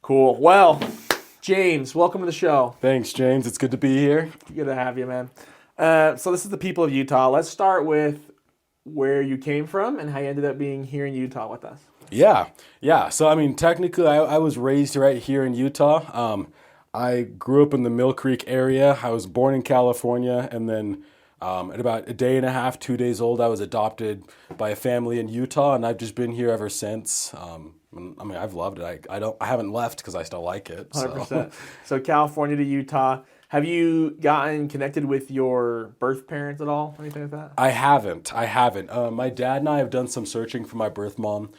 Cool. Well, James, welcome to the show. Thanks, James. It's good to be here. Good to have you, man. So this is the people of Utah. Let's start with where you came from and how you ended up being here in Utah with us. Yeah. So, technically, I was raised right here in Utah. I grew up in the Mill Creek area. I was born in California, and then at about a day and a half, 2 days old, I was adopted by a family in Utah, and I've just been here ever since. I've loved it. I haven't left because I still like it. 100%. So California to Utah. Have you gotten connected with your birth parents at all? Anything like that? I haven't. My dad and I have done some searching for my birth mom,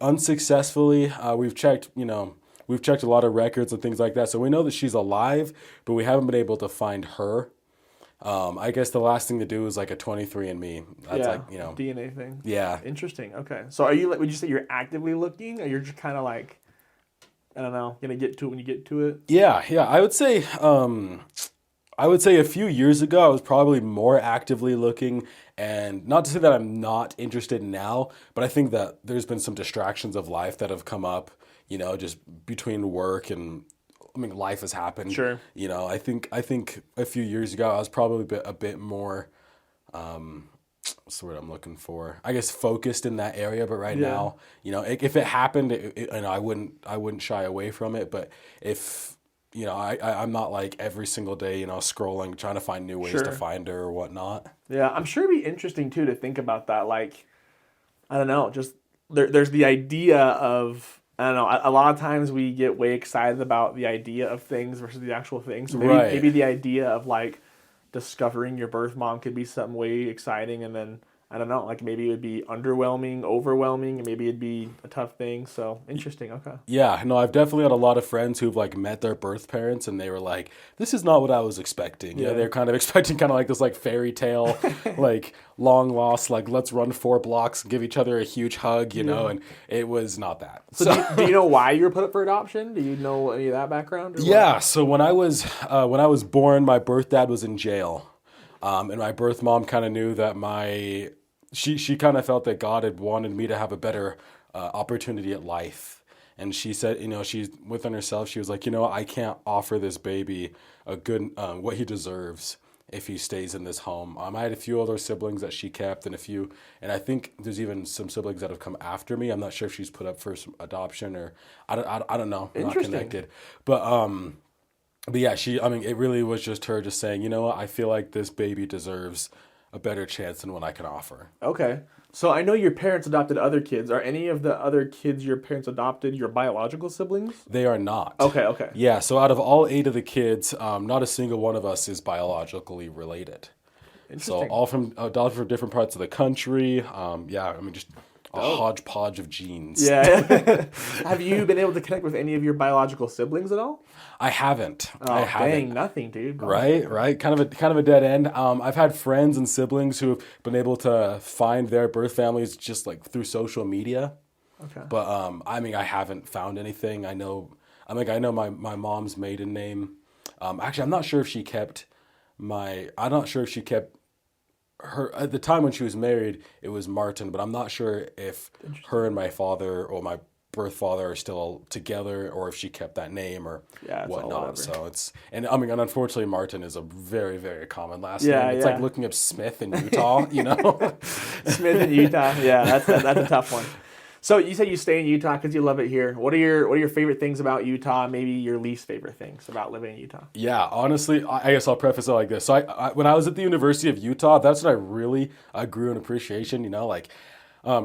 unsuccessfully. We've checked a lot of records and things like that, so we know that she's alive, but we haven't been able to find her. I guess the last thing to do is like a 23andMe. That's DNA thing. Yeah. Interesting. Okay. So are you would you say you're actively looking, or you're just kind of like, I don't know, gonna get to it when you get to it? Yeah. I would say a few years ago I was probably more actively looking, and not to say that I'm not interested now, but I think that there's been some distractions of life that have come up, just between work and life has happened. Sure. I think a few years ago I was probably a bit more, what's the word I'm looking for? I guess focused in that area. But right now, if it happened, I wouldn't shy away from it. But if I'm not like every single day, scrolling, trying to find new ways to find her or whatnot. Yeah, I'm sure it'd be interesting too to think about that. Like, I don't know, just there's the idea of. I don't know. A lot of times we get way excited about the idea of things versus the actual thing. So maybe the idea of like discovering your birth mom could be something way exciting, and then I don't know, like maybe it would be underwhelming, overwhelming, and maybe it'd be a tough thing. So interesting. Okay. Yeah, no, I've definitely had a lot of friends who've like met their birth parents, and they were like, "This is not what I was expecting." Yeah, they're kind of expecting kind of like this like fairy tale, like long lost, like let's run 4 blocks and give each other a huge hug, and it was not that. So do you know why you were put up for adoption? Do you know any of that background? Yeah, so when I was born, my birth dad was in jail. And my birth mom kind of knew that she kind of felt that God had wanted me to have a better opportunity at life. And she said, she's within herself, she was like, I can't offer this baby a good, what he deserves if he stays in this home. I had a few other siblings that she kept, and I think there's even some siblings that have come after me. I'm not sure if she's put up for some adoption or, I don't know. I'm not connected. But yeah, it really was just her just saying, what, I feel like this baby deserves a better chance than what I can offer. Okay. So I know your parents adopted other kids. Are any of the other kids your parents adopted your biological siblings? They are not. Okay. Yeah, so out of all 8 of the kids, not a single one of us is biologically related. So all adopted from different parts of the country. Just a hodgepodge of genes. Yeah. Have you been able to connect with any of your biological siblings at all? I haven't. Dang, nothing, dude. Right. Kind of a dead end. I've had friends and siblings who have been able to find their birth families just like through social media. Okay. But I haven't found anything. I know my mom's maiden name. Actually, I'm not sure if she kept her at the time when she was married. It was Martin, but I'm not sure if her and my father or my birth father are still together, or if she kept that name or whatnot. So and unfortunately Martin is a very, very common last name. It's like looking up Smith in Utah, Smith in Utah. Yeah, that's a tough one. So you say you stay in Utah because you love it here. What are your favorite things about Utah? Maybe your least favorite things about living in Utah? Yeah, honestly, I guess I'll preface it like this. So I when I was at the University of Utah, that's when I grew an appreciation.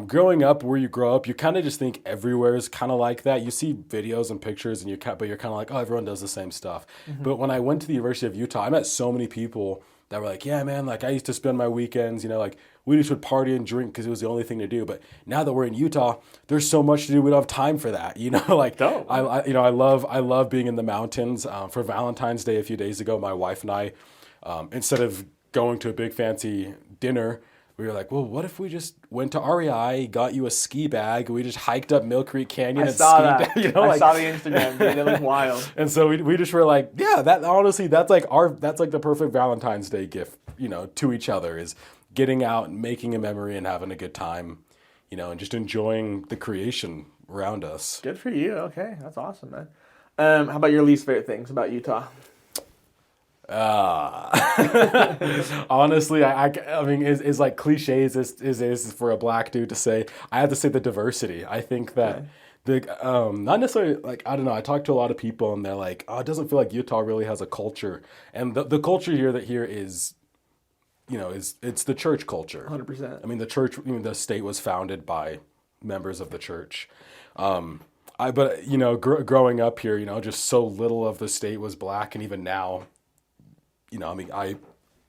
Growing up where you grow up, you kind of just think everywhere is kind of like that. You see videos and pictures, but you're kind of like, oh, everyone does the same stuff. Mm-hmm. But when I went to the University of Utah, I met so many people that were like, yeah, man, like I used to spend my weekends, like we just would party and drink because it was the only thing to do. But now that we're in Utah, there's so much to do. We don't have time for that. I love being in the mountains. For Valentine's Day a few days ago, my wife and I, instead of going to a big fancy dinner, we were like, well, what if we just went to REI, got you a ski bag, and we just hiked up Mill Creek Canyon and skied? I saw the Instagram, dude. It was wild. And so we just were like, yeah, that honestly, that's like the perfect Valentine's Day gift, to each other, is getting out and making a memory and having a good time, and just enjoying the creation around us. Good for you. Okay, that's awesome, man. How about your least favorite things about Utah? Honestly, I mean, is like cliches is for a black dude to say. I have to say the diversity. I think that Okay. not necessarily like, I don't know. I talk to a lot of people and they're like, oh, it doesn't feel like Utah really has a culture, and the culture here is, it's the church culture. 100%. I mean, the state was founded by members of the church. But growing up here, just so little of the state was black, and even now, I mean, I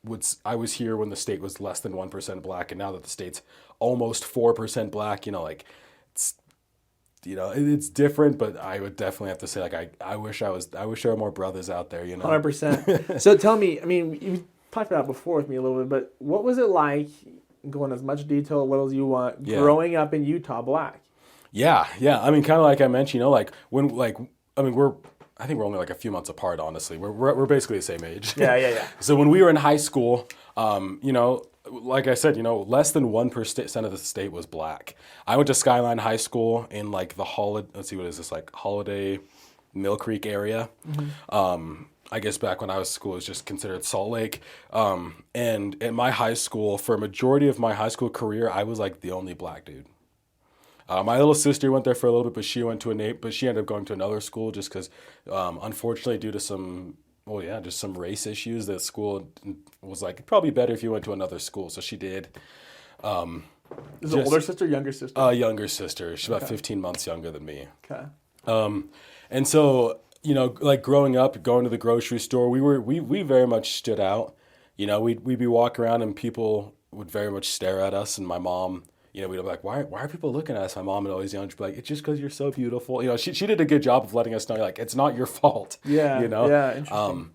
was here when the state was less than 1% black, and now that the state's almost 4% black, it's it's different, but I would definitely have to say, like, I wish there were more brothers out there, 100%. So tell me, I mean, you talked about it before with me a little bit, but what was it like, go in as much detail, little as you want, growing up in Utah black? Yeah. I mean, kind of like I mentioned, I think we're only like a few months apart, honestly. We're basically the same age. Yeah. So when we were in high school, like I said, less than 1% of the state was black. I went to Skyline High School in like the let's see, what is this, like Holiday, Mill Creek area. I guess back when I was in school, it was just considered Salt Lake. And at my high school, for a majority of my high school career, I was like the only black dude. My little sister went there for a little bit, but she ended up going to another school just because, unfortunately, due to just some race issues, the school was like, probably better if you went to another school. So she did. Is it older sister, younger sister? Younger sister. She's about 15 months younger than me. Okay. And so, like growing up, going to the grocery store, we very much stood out. We'd be walking around and people would very much stare at us, and my mom, we'd be like, why are people looking at us? My mom would always, she'd be like, it's just because you're so beautiful. She did a good job of letting us know, like, it's not your fault. Yeah. Yeah. Interesting.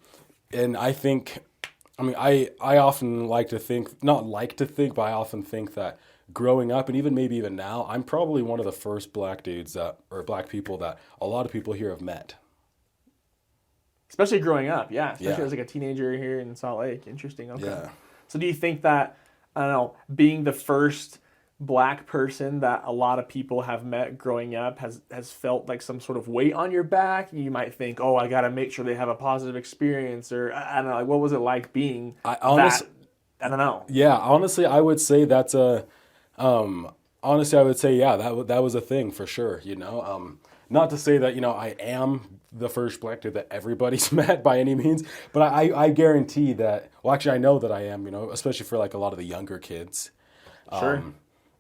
And I think, I mean, I often but I often think that growing up, and maybe even now, I'm probably one of the first black dudes or black people that a lot of people here have met. Especially growing up, yeah. Especially as like a teenager here in Salt Lake. Interesting. Okay. Yeah. So do you think that, I don't know, being the first black person that a lot of people have met growing up has felt like some sort of weight on your back? You might think, oh, I got to make sure they have a positive experience, or I don't know, like, what was it like being that? I don't know. Yeah, honestly, I would say that's honestly, I would say, yeah, that was a thing for sure, Not to say that, I am the first black dude that everybody's met by any means, but I guarantee that, well, actually, I know that I am, especially for like a lot of the younger kids. Sure.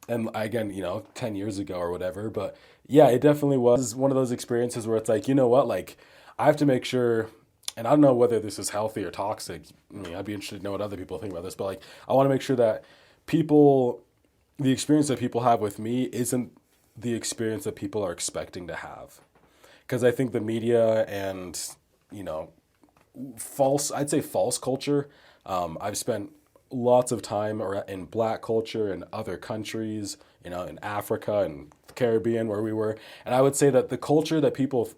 And again, 10 years ago or whatever, but yeah, it definitely was one of those experiences where it's like, like, I have to make sure, and I don't know whether this is healthy or toxic. I mean, I'd be interested to know what other people think about this, but like, I want to make sure that the experience that people have with me isn't the experience that people are expecting to have. Because I think the media and, I'd say false culture. I've spent lots of time in black culture in other countries, in Africa and the Caribbean where we were. And I would say that the culture that people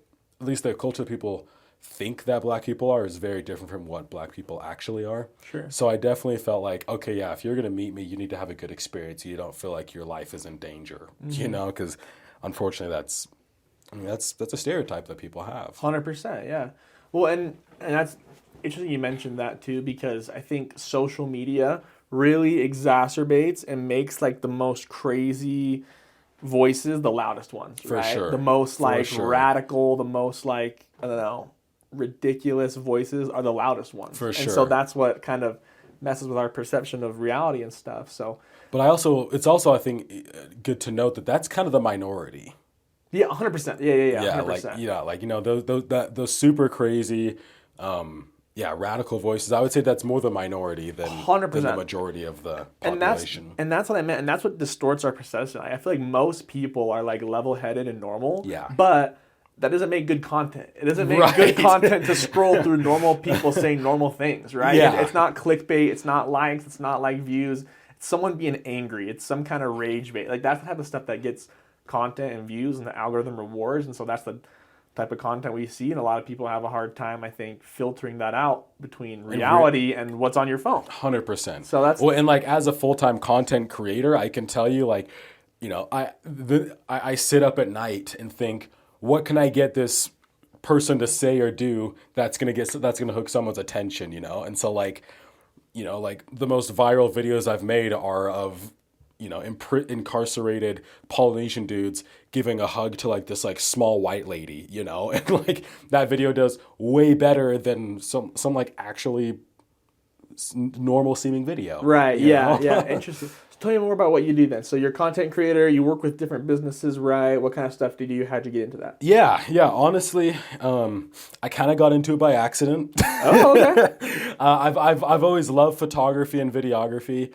think that black people are is very different from what black people actually are. Sure. So I definitely felt like, okay, yeah, if you're going to meet me, you need to have a good experience. You don't feel like your life is in danger, because unfortunately that's a stereotype that people have. 100%, yeah. Well, and that's interesting you mentioned that too, because I think social media really exacerbates and makes like the most crazy voices the loudest ones, For right? sure. The most like For sure. radical, the most like, I don't know, ridiculous voices are the loudest ones. For sure. And so that's what kind of messes with our perception of reality and stuff. So, but it's also I think good to note that that's kind of the minority. yeah, 100%. Yeah, 100%. Like, those super crazy radical voices. I would say that's more the minority than 100%. The majority of the population. And that's what I meant. And that's what distorts our perception. I feel like most people are like level-headed and normal. Yeah. But that doesn't make good content. It doesn't make good content to scroll through normal people saying normal things, right? Yeah. It's not clickbait. It's not likes. It's not like views. It's someone being angry. It's some kind of rage bait. Like that's the type of stuff that gets content and views and the algorithm rewards. And so that's the type of content we see, and a lot of people have a hard time, I think, filtering that out between reality and what's on your phone. 100%. So that's and like as a full-time content creator, I can tell you, like, I sit up at night and think, what can I get this person to say or do that's gonna hook someone's attention, And so like, like the most viral videos I've made are of incarcerated Polynesian dudes giving a hug to like this like small white lady, and like that video does way better than some like actually normal seeming video. Right. Yeah. Yeah. Interesting. So tell me more about what you do then. So you're a content creator. You work with different businesses, right? What kind of stuff do you do? How'd you get into that? Yeah. Honestly, I kind of got into it by accident. Oh, okay. I've always loved photography and videography.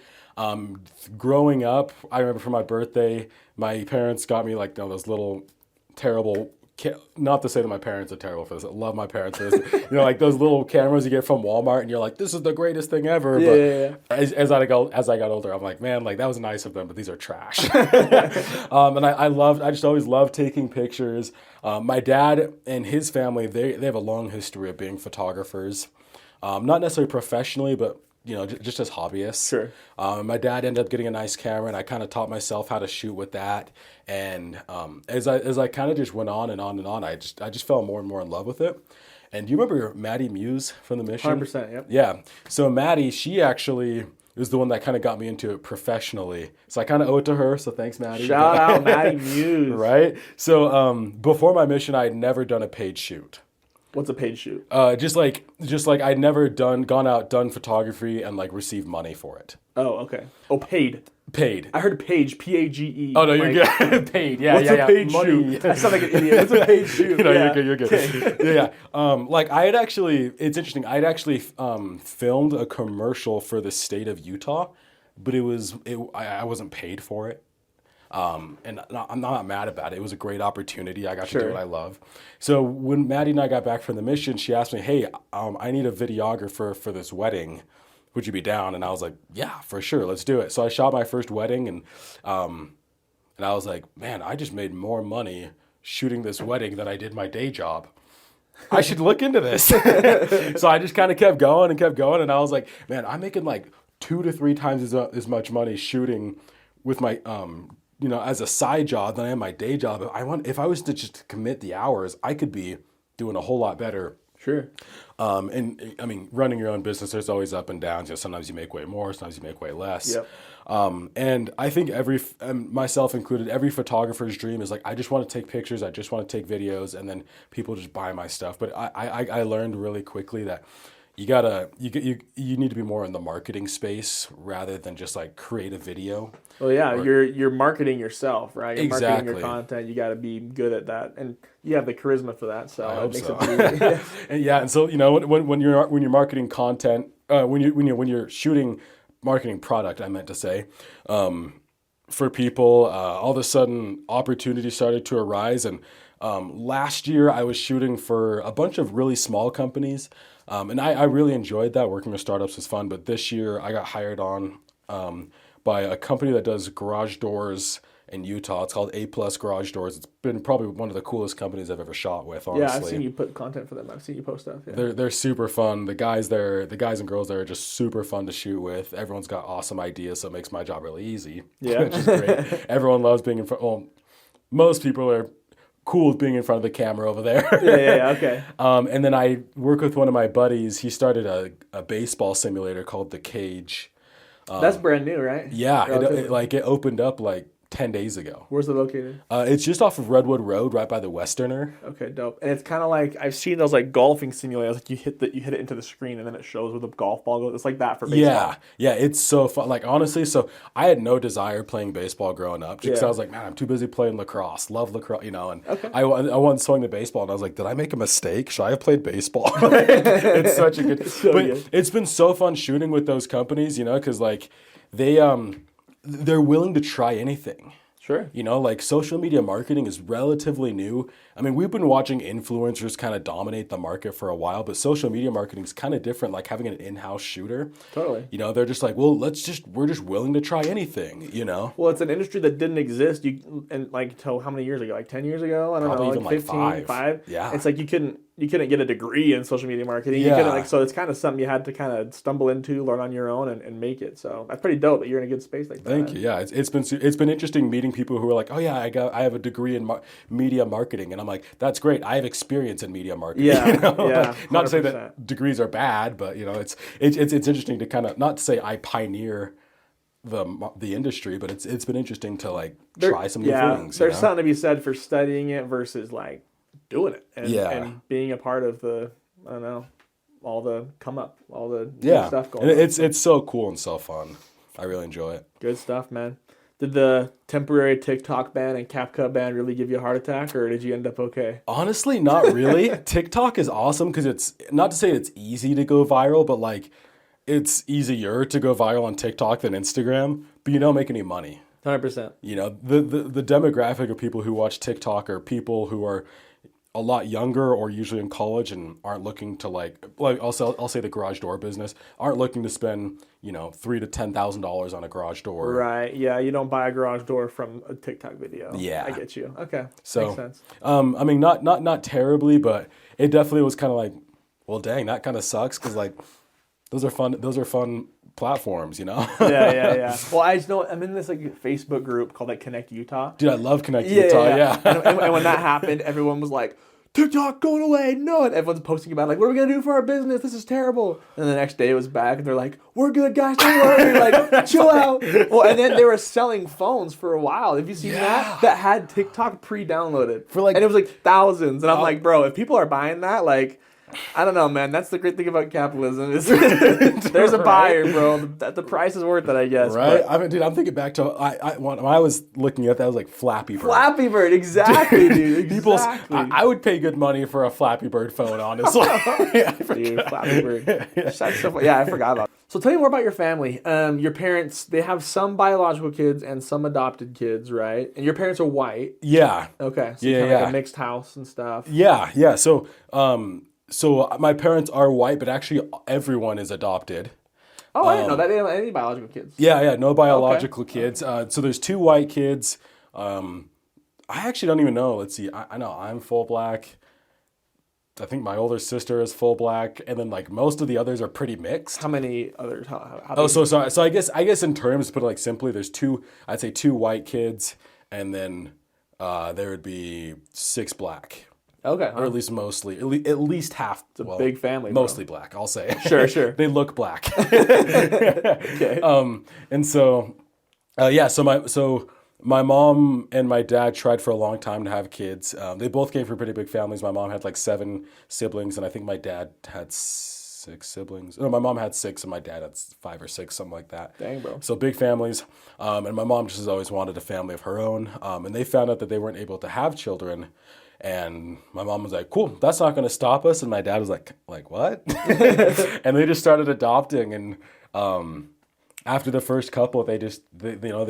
Growing up, I remember for my birthday, my parents got me like those little terrible. Not to say that my parents are terrible for this. I love my parents for this. Like those little cameras you get from Walmart, and you're like, "This is the greatest thing ever." Yeah. As I got older, I'm like, "Man, like that was nice of them, but these are trash." And I just always loved taking pictures. My dad and his family, they have a long history of being photographers, not necessarily professionally, but just as hobbyists. Sure. My dad ended up getting a nice camera, and I kind of taught myself how to shoot with that. And as I kind of just went on and on and on, I just fell more and more in love with it. And do you remember Maddie Muse from the Mission? 100%. Yep. Yeah. So Maddie, she actually was the one that kind of got me into it professionally. So I kind of owe it to her. So thanks, Maddie. Shout out Maddie Muse. Right. So before my mission, I had never done a paid shoot. What's a paid shoot? Just like I'd never done photography and like received money for it. Oh, okay. Oh, paid. Paid. I heard page, Page. Oh no, you're good. Paid. Yeah, what's a paid shoot? I sound like an idiot. What's a paid shoot? You're good. Okay. Yeah. Like it's interesting. I'd actually filmed a commercial for the state of Utah, but I wasn't paid for it. And I'm not mad about it. It was a great opportunity. I got to do what I love. So when Maddie and I got back from the mission, she asked me, "Hey, I need a videographer for this wedding. Would you be down?" And I was like, "Yeah, for sure. Let's do it." So I shot my first wedding, and I was like, "Man, I just made more money shooting this wedding than I did my day job. I should look into this." So I just kind of kept going, and I was like, "Man, I'm making like 2 to 3 times as much money shooting with my as a side job than I am my day job. If I was to just commit the hours, I could be doing a whole lot better." Sure. And I mean, running your own business, there's always up and downs. Sometimes you make way more, sometimes you make way less. Yep. And I think myself included, every photographer's dream is like, I just want to take pictures, I just want to take videos, and then people just buy my stuff. But I learned really quickly that you need to be more in the marketing space rather than just like create a video. Well, yeah, you're marketing yourself, right? You're marketing your content. You got to be good at that, and you have the charisma for that. So it makes it pretty easy. And so when you're marketing content, when you're shooting marketing product, I meant to say, for people, all of a sudden opportunities started to arise. And last year I was shooting for a bunch of really small companies. And I really enjoyed that. Working with startups was fun. But this year I got hired on by a company that does garage doors in Utah. It's called A+ Garage Doors. It's been probably one of the coolest companies I've ever shot with, honestly. Yeah, I've seen you put content for them. I've seen you post stuff. Yeah. They're super fun. The guys and girls there are just super fun to shoot with. Everyone's got awesome ideas, so it makes my job really easy. Yeah. Which is great. Everyone loves being in front. Well, most people are cool with being in front of the camera over there. Yeah, okay. And then I work with one of my buddies. He started a baseball simulator called The Cage. That's brand new, right? Yeah, it opened up like 10 days ago. Where's it located? It's just off of Redwood Road, right by the Westerner. Okay, dope. And it's kind of like, I've seen those like golfing simulators. Like you hit it into the screen and then it shows where the golf ball goes. It's like that for baseball. Yeah, it's so fun. Like honestly, so I had no desire playing baseball growing up because I was like, man, I'm too busy playing lacrosse. Love lacrosse, And okay. I once swung the baseball and I was like, did I make a mistake? Should I have played baseball? It's such a good. It's been so fun shooting with those companies, because like they're willing to try anything. Sure. Like social media marketing is relatively new. I mean, we've been watching influencers kind of dominate the market for a while, but social media marketing is kind of different, like having an in-house shooter. Totally. They're just like, well, we're just willing to try anything, Well, it's an industry that didn't exist until how many years ago? Like 10 years ago? I don't know, even 15, 5. Yeah. It's like you couldn't get a degree in social media marketing. You couldn't so it's kind of something you had to kind of stumble into, learn on your own and make it. So that's pretty dope that you're in a good space like that. Thank you. Yeah, it's been interesting meeting people who are like, oh yeah, I have a degree in media marketing, and I'm like, that's great. I have experience in media marketing. Yeah, You know? yeah, Like, not to say 100%. that degrees are bad, but you know, it's interesting to kind of, not to say I pioneer the industry, but it's been interesting to like try some new things. There's something to be said for studying it versus like doing it and being a part of the, I don't know, all the all the good stuff going on. It's so cool and so fun. I really enjoy it. Good stuff, man. Did the temporary TikTok ban and CapCut ban really give you a heart attack, or did you end up okay? Honestly, not really. TikTok is awesome because it's, not to say it's easy to go viral, but like it's easier to go viral on TikTok than Instagram, but you don't make any money. 100%. You know, the demographic of people who watch TikTok are people who are a lot younger or usually in college and aren't looking to like I'll say the garage door business, aren't looking to spend, you know, $3,000 to $10,000 on a garage door. Right. Yeah. You don't buy a garage door from a TikTok video. Yeah. I get you. Okay. So, makes sense. I mean, not terribly, but it definitely was kind of like, well, dang, that kind of sucks because like those are fun platforms, you know? Yeah. Well, I just know I'm in this like Facebook group called like Connect Utah. Dude, I love Connect Utah. Yeah. And when that happened, everyone was like, TikTok going away, no, and everyone's posting about it, like, what are we gonna do for our business? This is terrible. And the next day it was back, and they're like, we're good, guys, don't worry, like, chill out. Well, and then they were selling phones for a while. Have you seen that had TikTok pre-downloaded for like, and it was like thousands. And I'm like, bro, if people are buying that, like, I don't know, man. That's the great thing about capitalism is there's a buyer, bro. The price is worth it, I guess. Right. But, I mean, dude, I'm thinking back to when I was looking at that, I was like Flappy Bird. Flappy Bird, exactly, dude. Exactly. I would pay good money for a Flappy Bird phone, honestly. Dude, Flappy Bird. Yeah, I forgot about it. So tell me more about your family. Your parents, they have some biological kids and some adopted kids, right? And your parents are white. Yeah. Okay. So kind of like a mixed house and stuff. Yeah. So my parents are white, but actually everyone is adopted. Oh, I didn't know that. They don't have any biological kids. Yeah, no biological kids. So there's 2 white kids. I actually don't even know. Let's see. I know I'm full black. I think my older sister is full black, and then like most of the others are pretty mixed. How many others? How So I guess in terms, to put it like simply, there's 2. I'd say 2 white kids, and then there would be 6 black. Okay. Or at least mostly, at least half. It's a big family, bro. Mostly black, I'll say. Sure. They look black. Okay. And so, so my mom and my dad tried for a long time to have kids. They both came from pretty big families. My mom had like 7 siblings, and I think my dad had 6 siblings. No, my mom had 6, and my dad had 5 or 6, something like that. Dang, bro. So big families. And my mom just has always wanted a family of her own. And they found out that they weren't able to have children. And my mom was like, cool, that's not going to stop us. And my dad was like what? And they just started adopting. And after the first couple, they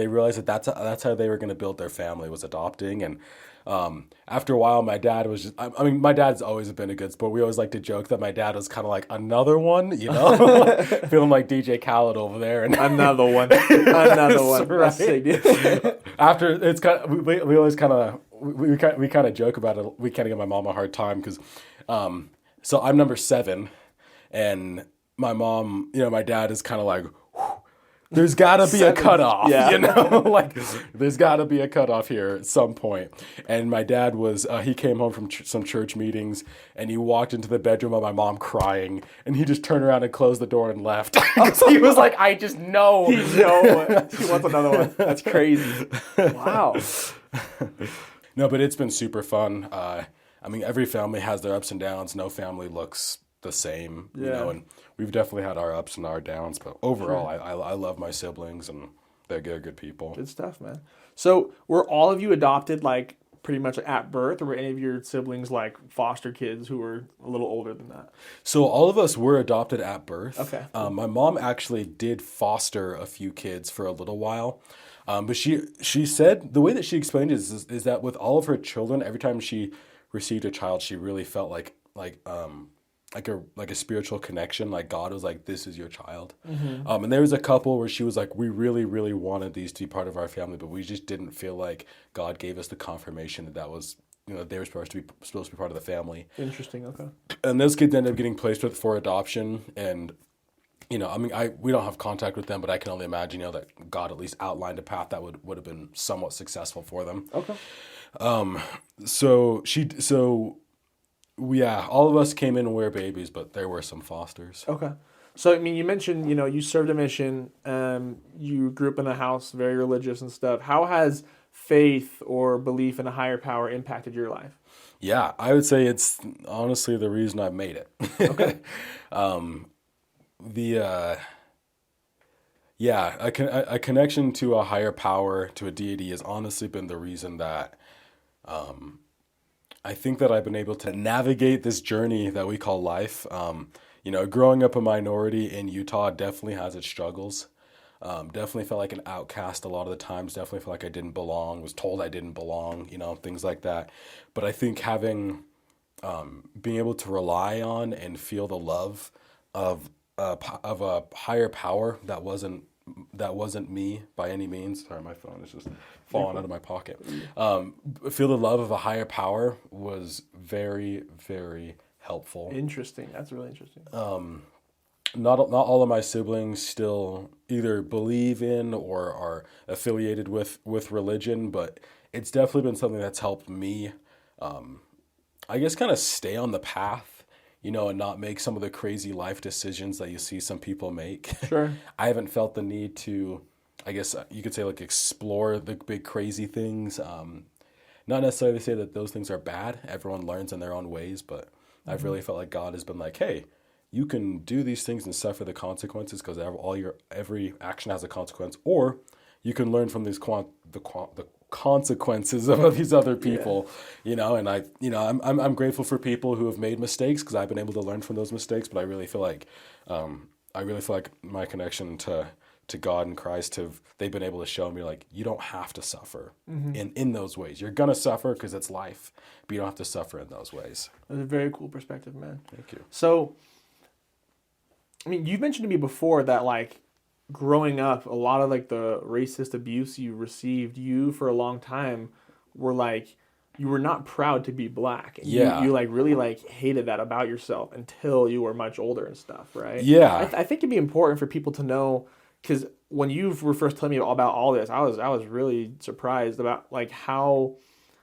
realized that that's how they were going to build their family, was adopting. And after a while, my dad was just, I mean, my dad's always been a good sport. We always like to joke that my dad was kind of like another one, you know, feeling like DJ Khaled over there. And another one. Right? That's sick, dude. After it's kind of, we always kind of, we kind of joke about it. We kind of give my mom a hard time because, so I'm number 7, and my mom, you know, my dad is kind of like, there's got to be a cutoff, you know, like there's got to be a cutoff here at some point. And my dad was, he came home from some church meetings, and he walked into the bedroom of my mom crying, and he just turned around and closed the door and left. He was like, I just know. He wants another one. That's crazy. Wow. No, but it's been super fun. I mean, every family has their ups and downs. No family looks the same, you know, and we've definitely had our ups and our downs, but overall, I love my siblings, and they're good people. Good stuff, man. So were all of you adopted like pretty much at birth, or were any of your siblings like foster kids who were a little older than that? So all of us were adopted at birth. Okay. My mom actually did foster a few kids for a little while. But she said, the way that she explained it is that with all of her children, every time she received a child, she really felt like a spiritual connection. Like God was like, this is your child. Mm-hmm. And there was a couple where she was like, we really, really wanted these to be part of our family, but we just didn't feel like God gave us the confirmation that was, you know, they were supposed to be part of the family. Interesting. Okay. And those kids ended up getting placed with for adoption, and I mean, we don't have contact with them, but I can only imagine, that God at least outlined a path that would have been somewhat successful for them. Okay. So yeah, all of us came in and we were babies, but there were some fosters. Okay. So I mean, you mentioned you served a mission. You grew up in a house very religious and stuff. How has faith or belief in a higher power impacted your life? Yeah, I would say it's honestly the reason I made Okay. it. The Yeah, a connection to a higher power, to a deity, has honestly been the reason that I think that I've been able to navigate this journey that we call life. Growing up a minority in Utah definitely has its struggles. Definitely felt like an outcast a lot of the times. Definitely felt like I didn't belong. Was told I didn't belong. Things like that. But I think being able to rely on and feel the love of a higher power that wasn't me by any means. Sorry, my phone is just falling out of my pocket. Feel the love of a higher power was very, very helpful. Interesting. That's really interesting. Not all of my siblings still either believe in or are affiliated with religion, but it's definitely been something that's helped me, I guess, kind of stay on the path, and not make some of the crazy life decisions that you see some people make. Sure. I haven't felt the need to, I guess you could say, like, explore the big crazy things. Not necessarily say that those things are bad. Everyone learns in their own ways, but I've really felt like God has been like, hey, you can do these things and suffer the consequences because every action has a consequence, or you can learn from the consequences of these other people, And I'm grateful for people who have made mistakes because I've been able to learn from those mistakes. But I really feel like my connection to God and Christ they've been able to show me, like, you don't have to suffer in those ways. You're gonna suffer because it's life, but you don't have to suffer in those ways. That's a very cool perspective, man. Thank you. So, I mean, you've mentioned to me before that, like, growing up, a lot of, like, the racist abuse you received, you for a long time were like, you were not proud to be black. And Yeah. You like really like hated that about yourself until you were much older and stuff, right? Yeah. I think it'd be important for people to know, because when you were first telling me about all this, I was really surprised about, like, how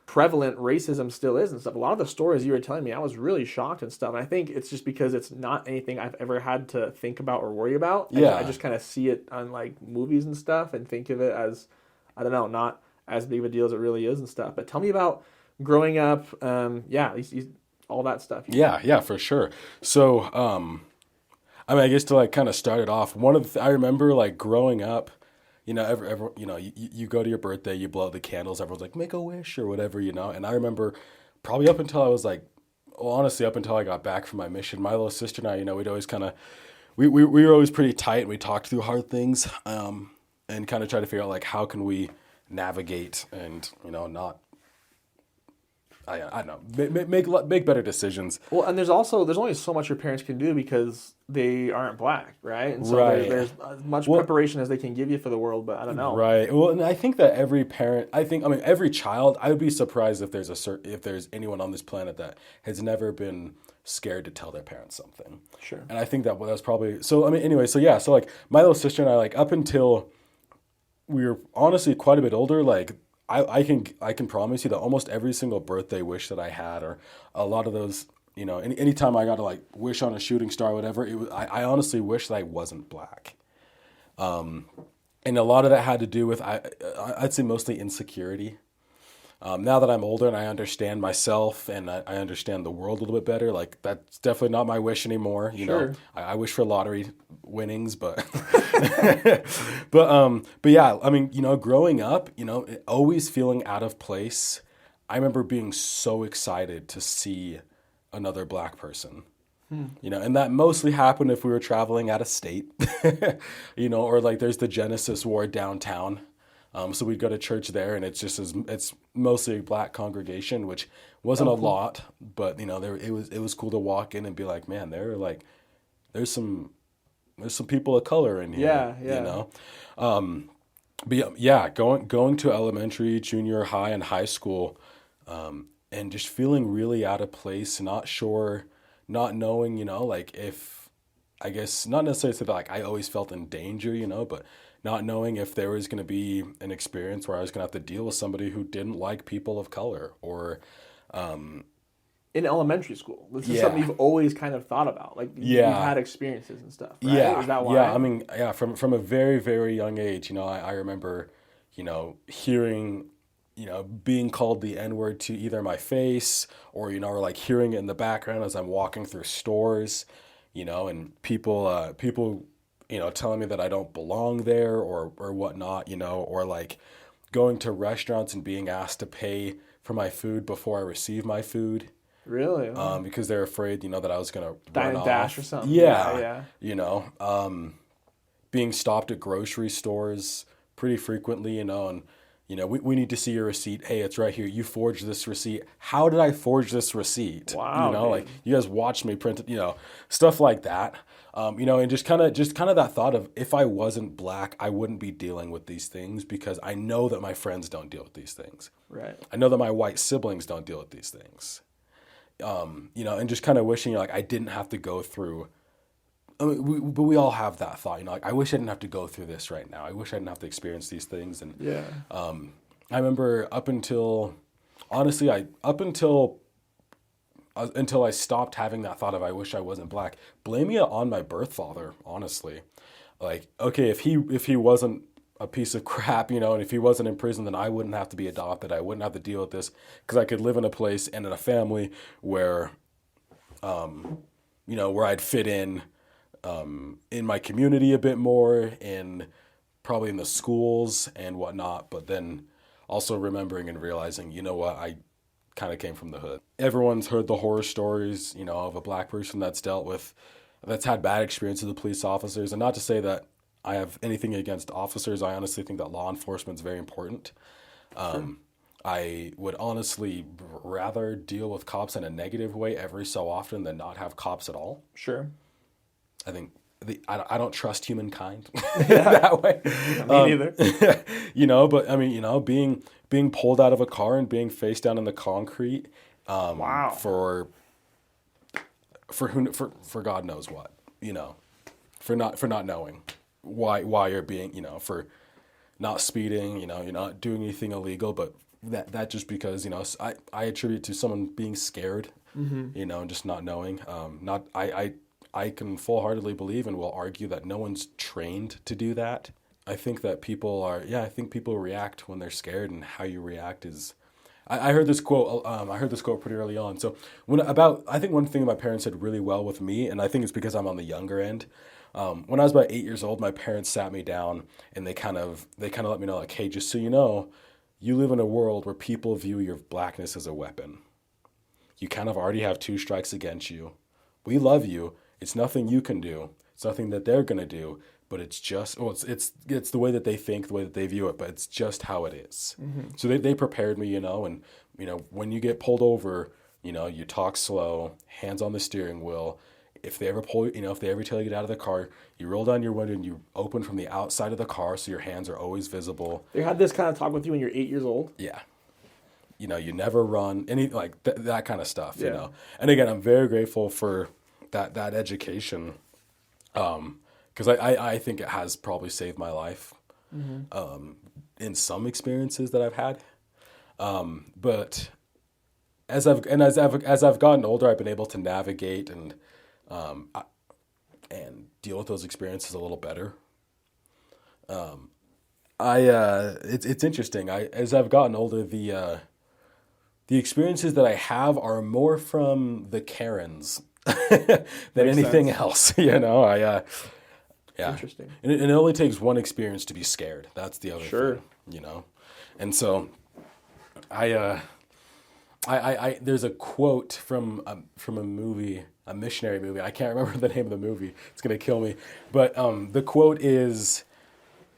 prevalent racism still is and stuff. A lot of the stories you were telling me, I was really shocked and stuff. And I think it's just because it's not anything I've ever had to think about or worry about. Yeah. I just kind of see it on, like, movies and stuff and think of it as, I don't know, not as big of a deal as it really is and stuff. But tell me about growing up, all that stuff. Yeah, for sure. So, I mean, I guess to, like, kind of start it off, I remember, like, growing up, you go to your birthday, you blow out the candles, everyone's like, make a wish or whatever, and I remember probably up until I was like, well, honestly, up until I got back from my mission, my little sister and I, we'd always kind of, we were always pretty tight, and we talked through hard things, and kind of try to figure out, like, how can we navigate and, not, I don't know, make better decisions. Well, and there's only so much your parents can do because they aren't black, right? And so Right. there's as much preparation as they can give you for the world, but I don't know. Right. Well, and I think that every parent, every child, I would be surprised if there's anyone on this planet that has never been scared to tell their parents something. Sure. And I think that's probably, so, I mean, anyway, so yeah, so, like, my little sister and I, like, up until we were honestly quite a bit older, like, I can promise you that almost every single birthday wish that I had, or a lot of those, anytime I got to, like, wish on a shooting star or whatever, I honestly wish that I wasn't black. And a lot of that had to do with, I'd say, mostly insecurity. Now that I'm older and I understand myself and I understand the world a little bit better, like, that's definitely not my wish anymore. Sure. I wish for lottery winnings, but but yeah, I mean, growing up, always feeling out of place. I remember being so excited to see another black person. And that mostly happened if we were traveling out of state, or, like, there's the Genesis Ward downtown. So we'd go to church there, and it's mostly a black congregation, which wasn't a lot, but it was cool to walk in and be like, man, there's some people of color in here. Yeah. But yeah, going to elementary, junior high, and high school, and just feeling really out of place, not sure, not knowing, like, if I guess not necessarily say that like I always felt in danger, but not knowing if there was going to be an experience where I was going to have to deal with somebody who didn't like people of color or, In elementary school, this is something yeah, you've always kind of thought about. Like you've yeah, had experiences and stuff, right? yeah, Is that yeah. I why? mean, yeah, from a very, very young age, I remember, hearing, being called the N word to either my face or, or like hearing it in the background as I'm walking through stores, and people, telling me that I don't belong there or whatnot, or like going to restaurants and being asked to pay for my food before I receive my food, Really? Oh. because they're afraid, that I was gonna Dine run and dash or off. something? Yeah, Yeah, yeah. being stopped at grocery stores pretty frequently, and we need to see your receipt. Hey, it's right here. You forged this receipt. How did I forge this receipt? Wow, Like dude. you guys watched me print it, stuff like that. And just kind of that thought of if I wasn't black, I wouldn't be dealing with these things because I know that my friends don't deal with these things. Right. I know that my white siblings don't deal with these things. And just kind of wishing like I didn't have to go through. I mean, but we all have that thought, like I wish I didn't have to go through this right now. I wish I didn't have to experience these things. And Yeah. I remember honestly, until I stopped having that thought of I wish I wasn't black, blaming it on my birth father, honestly. Like, okay, if he wasn't a piece of crap, and if he wasn't in prison, then I wouldn't have to be adopted. I wouldn't have to deal with this because I could live in a place and in a family where, where I'd fit in my community a bit more, in probably in the schools and whatnot. But then also remembering and realizing, you know what, I kind of came from the hood. Everyone's heard the horror stories, of a black person that's had bad experiences with police officers. And not to say that I have anything against officers. I honestly think that law enforcement is very important. Sure. I would honestly rather deal with cops in a negative way every so often than not have cops at all. Sure. I think I don't trust humankind Yeah. that way. Me neither. But I mean, being pulled out of a car and being face down in the concrete, Wow. for God knows what, for not knowing why you're being, for not speeding, you're not doing anything illegal, but that just because, I attribute to someone being scared, and just not knowing, not, I can full-heartedly believe and will argue that no one's trained to do that. I think that I think people react when they're scared, and how you react is, I heard this quote, pretty early on. So I think one thing my parents did really well with me, and I think it's because I'm on the younger end. When I was about 8 years old, my parents sat me down and they kind of let me know, like, hey, just so you know, you live in a world where people view your blackness as a weapon. You kind of already have two strikes against you. We love you. It's nothing you can do. It's nothing that they're gonna do. But it's just, it's the way that they think, the way that they view it. But it's just how it is. So they prepared me, and when you get pulled over, you talk slow, hands on the steering wheel. If they ever if they ever tell you to get out of the car, you roll down your window and you open from the outside of the car so your hands are always visible. They had this kind of talk with you when you're 8 years old. Yeah. You never run, any like that kind of stuff, Yeah. And again, I'm very grateful for that education, because I think it has probably saved my life, in some experiences that I've had. But as I've gotten older, I've been able to navigate and deal with those experiences a little better. It's interesting. As I've gotten older, the experiences that I have are more from the Karens than Makes anything sense. else. Yeah. Interesting. And it only takes one experience to be scared. That's the other Sure. thing, And so I there's a quote from a movie, a missionary movie. I can't remember the name of the movie. It's gonna kill me. But the quote is,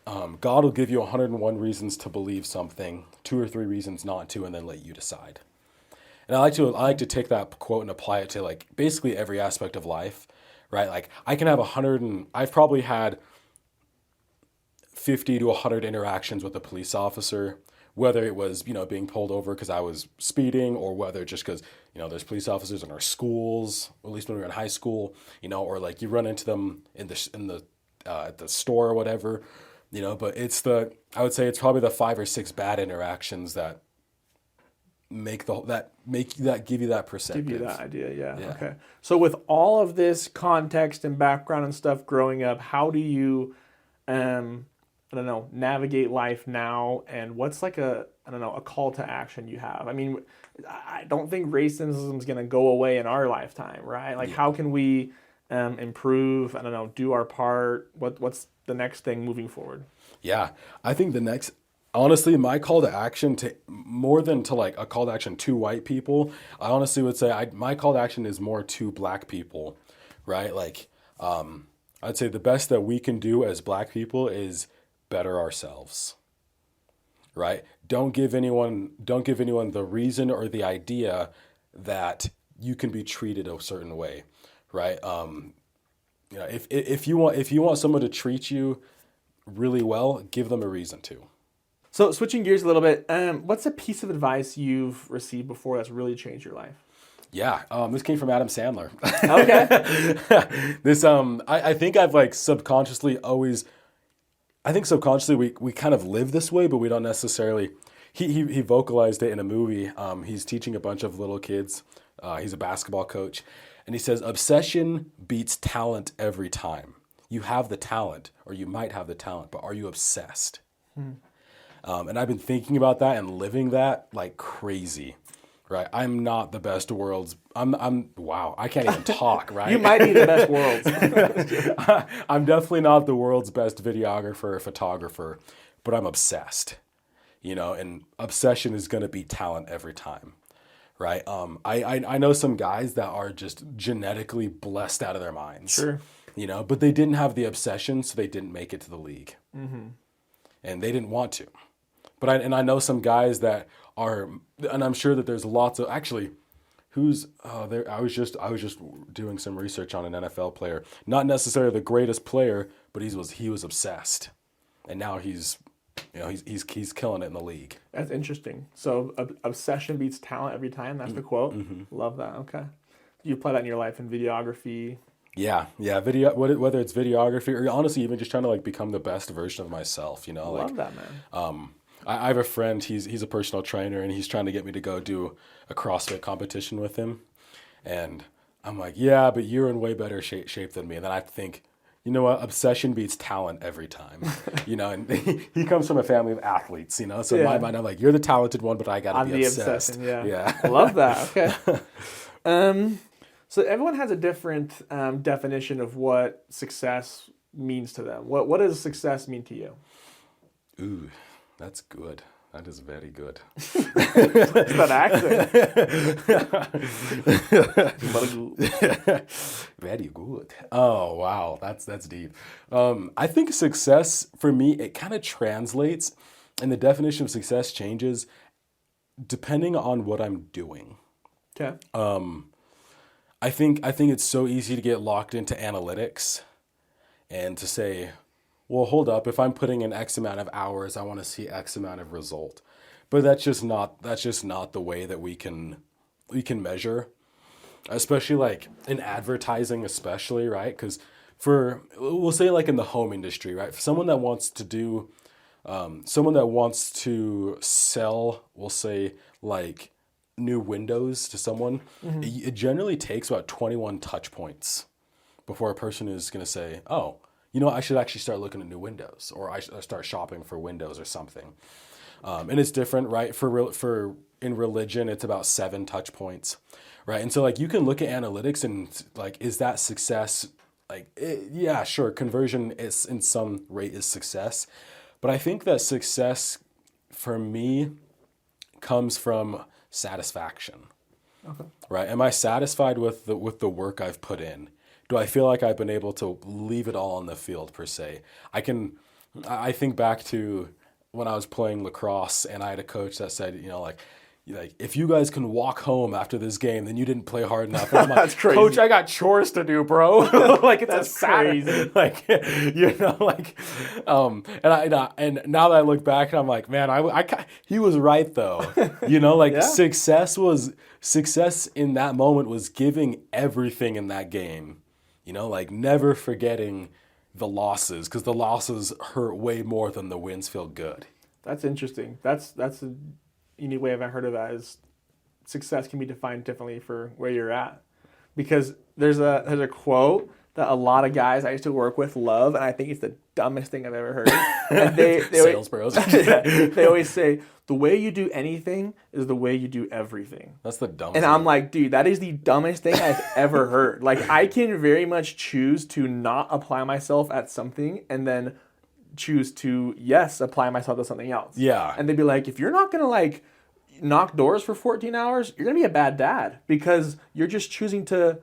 God will give you 101 reasons to believe something, 2 or 3 reasons not to, and then let you decide. And I like to take that quote and apply it to like basically every aspect of life, right? Like I can have I've probably had 50 to 100 interactions with a police officer whether it was, being pulled over because I was speeding, or whether just because, there's police officers in our schools, or at least when we were in high school, or like you run into them at the store or whatever, but I would say it's probably the 5 or 6 bad interactions that give you that perspective. Give you that idea, yeah. Yeah. Okay. So with all of this context and background and stuff growing up, how do you, I don't know, navigate life now? And what's like a call to action you have? I mean, I don't think racism is going to go away in our lifetime, right? Like, how can we improve? I don't know, do our part. What's the next thing moving forward? Yeah, I think honestly, my call to action, to more than to like a call to action to white people, I honestly would say my call to action is more to Black people, right? Like, I'd say the best that we can do as Black people is better ourselves, right? Don't give anyone the reason or the idea that you can be treated a certain way, right? If you want someone to treat you really well, give them a reason to. So switching gears a little bit, what's a piece of advice you've received before that's really changed your life? Yeah, this came from Adam Sandler. Okay. I think I've like subconsciously we kind of live this way, but we don't necessarily. He vocalized it in a movie. He's teaching a bunch of little kids. He's a basketball coach, and he says, "Obsession beats talent every time. You have the talent, or you might have the talent, but are you obsessed?" And I've been thinking about that and living that like crazy, right? I'm not the best world's. Wow. I can't even talk, right? You might be the best world's. I'm definitely not the world's best videographer or photographer, but I'm obsessed, and obsession is going to beat talent every time, right? I know some guys that are just genetically blessed out of their minds, Sure. But they didn't have the obsession, so they didn't make it to the league, and they didn't want to. But I know some guys that are, and I'm sure that there's lots of actually, there. I was just doing some research on an NFL player, not necessarily the greatest player, but he was obsessed, and now he's killing it in the league. That's interesting. So obsession beats talent every time. That's the quote. Love that. Okay. You apply that in your life in videography. Yeah. Video, whether it's videography or honestly even just trying to like become the best version of myself. Love that, man. I have a friend, he's a personal trainer, and he's trying to get me to go do a CrossFit competition with him. And I'm like, yeah, but you're in way better shape than me. And then I think, you know what, obsession beats talent every time. And he comes from a family of athletes, so in my mind, I'm like, you're the talented one, but I got to be obsessed. Yeah. I love that. Okay. So everyone has a different definition of what success means to them. What does success mean to you? Ooh. That's good. That is very good. It's that accent. Very good. Oh, wow. That's deep. I think success, for me, it kind of translates, and the definition of success changes depending on what I'm doing. Okay. I think it's so easy to get locked into analytics and to say, well, hold up, if I'm putting in X amount of hours, I want to see X amount of result. But that's just not the way that we can measure, especially like in advertising, especially, right? Because we'll say like in the home industry, right? For someone that wants to sell, we'll say like new windows to someone, it generally takes about 21 touch points before a person is going to say, oh, I should actually start looking at new windows, or I should start shopping for windows or something. And it's different, right? In religion, it's about 7 touch points, right? And so like you can look at analytics and like, is that success? Like, yeah, sure. Conversion is in some rate is success, but I think that success for me comes from satisfaction, right? Am I satisfied with the work I've put in? Do I feel like I've been able to leave it all on the field per se? I think back to when I was playing lacrosse and I had a coach that said, like, like, if you guys can walk home after this game, then you didn't play hard enough. And I'm like, That's crazy. Coach, I got chores to do, bro. Like, it's That's a Saturday. crazy. Like, you know, like, and now that I look back, and I'm like, man, he was right though. You know, like Yeah. success in that moment was giving everything in that game. You know, like never forgetting the losses, because the losses hurt way more than the wins feel good. That's interesting. That's a unique way I've heard of that, is success can be defined differently for where you're at. Because there's a quote that a lot of guys I used to work with love, and I think it's the dumbest thing I've ever heard. And Sales bros. they always say, the way you do anything is the way you do everything. That's the dumbest. And I'm like, dude, that is the dumbest thing I've ever heard. Like, I can very much choose to not apply myself at something and then choose to, yes, apply myself to something else. Yeah. And they'd be like, if you're not going to, like, knock doors for 14 hours, you're going to be a bad dad because you're just choosing to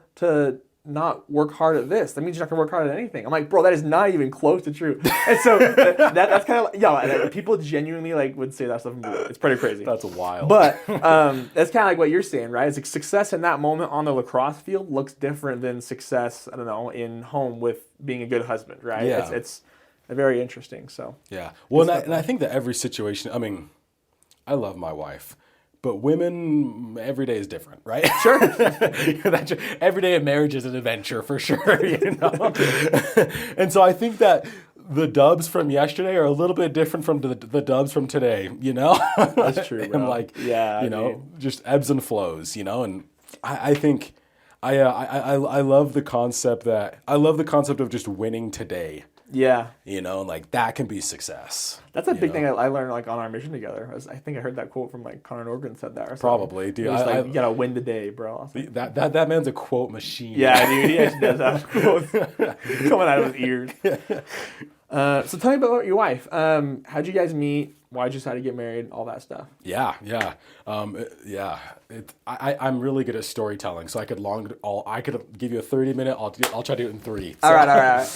not work hard at this. That means you're not gonna work hard at anything. I'm like, bro, that is not even close to true. And so that's kind of like, yeah, people genuinely like would say that stuff. It's pretty crazy. That's wild. But that's kind of like what you're saying, right? It's like success in that moment on the lacrosse field looks different than success, I don't know, in home with being a good husband, right? Yeah. It's very interesting. So yeah. Well, and I think that every situation, I mean, I love my wife. But women, every day is different, right? Sure. Every day of marriage is an adventure for sure, you know? And so I think that the dubs from yesterday are a little bit different from the dubs from today, you know? That's true, bro. And like, yeah, you know, just ebbs and flows, you know? And I think I love the concept of just winning today. Yeah. You know, like that can be success. That's a big thing I learned like on our mission together. I think I heard that quote from like Conor Norgren said that or something. Probably, dude. Like, you gotta win the day, bro. Like, that man's a quote machine. yeah, dude. He actually does have quotes coming out of his ears. So tell me about your wife. How'd you guys meet? Why'd you decide to get married? All that stuff. Yeah. I'm really good at storytelling, so I could give you a 30-minute. I'll try to do it in 3. So, All right.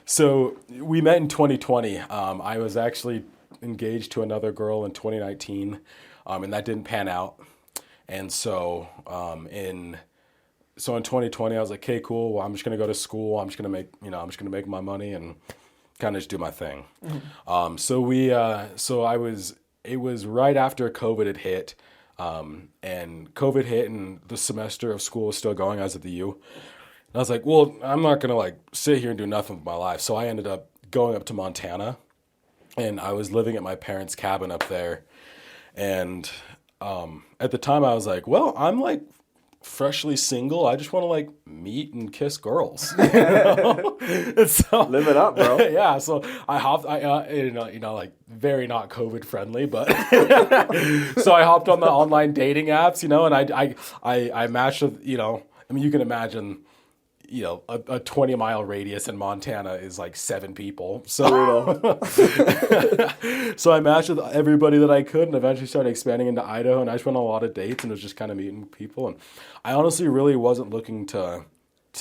So we met in 2020. I was actually engaged to another girl in 2019, and that didn't pan out. And so in 2020, I was like, okay, cool. Well, I'm just gonna go to school. I'm just gonna make my money and kind of just do my thing. Mm-hmm. It was right after COVID had hit, and COVID hit and the semester of school was still going. I was at the U. And I was like, well, I'm not going to like sit here and do nothing with my life. So I ended up going up to Montana, and I was living at my parents' cabin up there. And at the time I was like, well, I'm like freshly single. I just want to like meet and kiss girls. You know? And so, Live it up, bro. Yeah. So I hopped, like very not COVID friendly, but so I hopped on the online dating apps, you know, and I matched with, you know, I mean, you can imagine, you know, a 20-mile radius in Montana is like 7 people. So, so I matched with everybody that I could and eventually started expanding into Idaho. And I just went on a lot of dates and was just kind of meeting people. And I honestly really wasn't looking to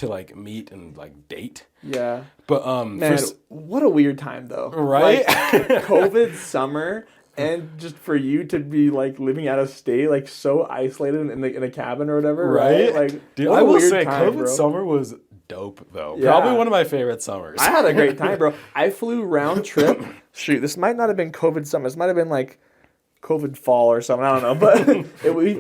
like meet and like date. Yeah. But man, what a weird time though. Right? Like, COVID summer. And just for you to be like living out of state, like so isolated in a cabin or whatever, right? Like, dude, I will say, COVID summer was dope though. Yeah. Probably one of my favorite summers. I had a great time, bro. I flew round trip. Shoot, this might not have been COVID summer. This might have been like COVID fall or something. I don't know, but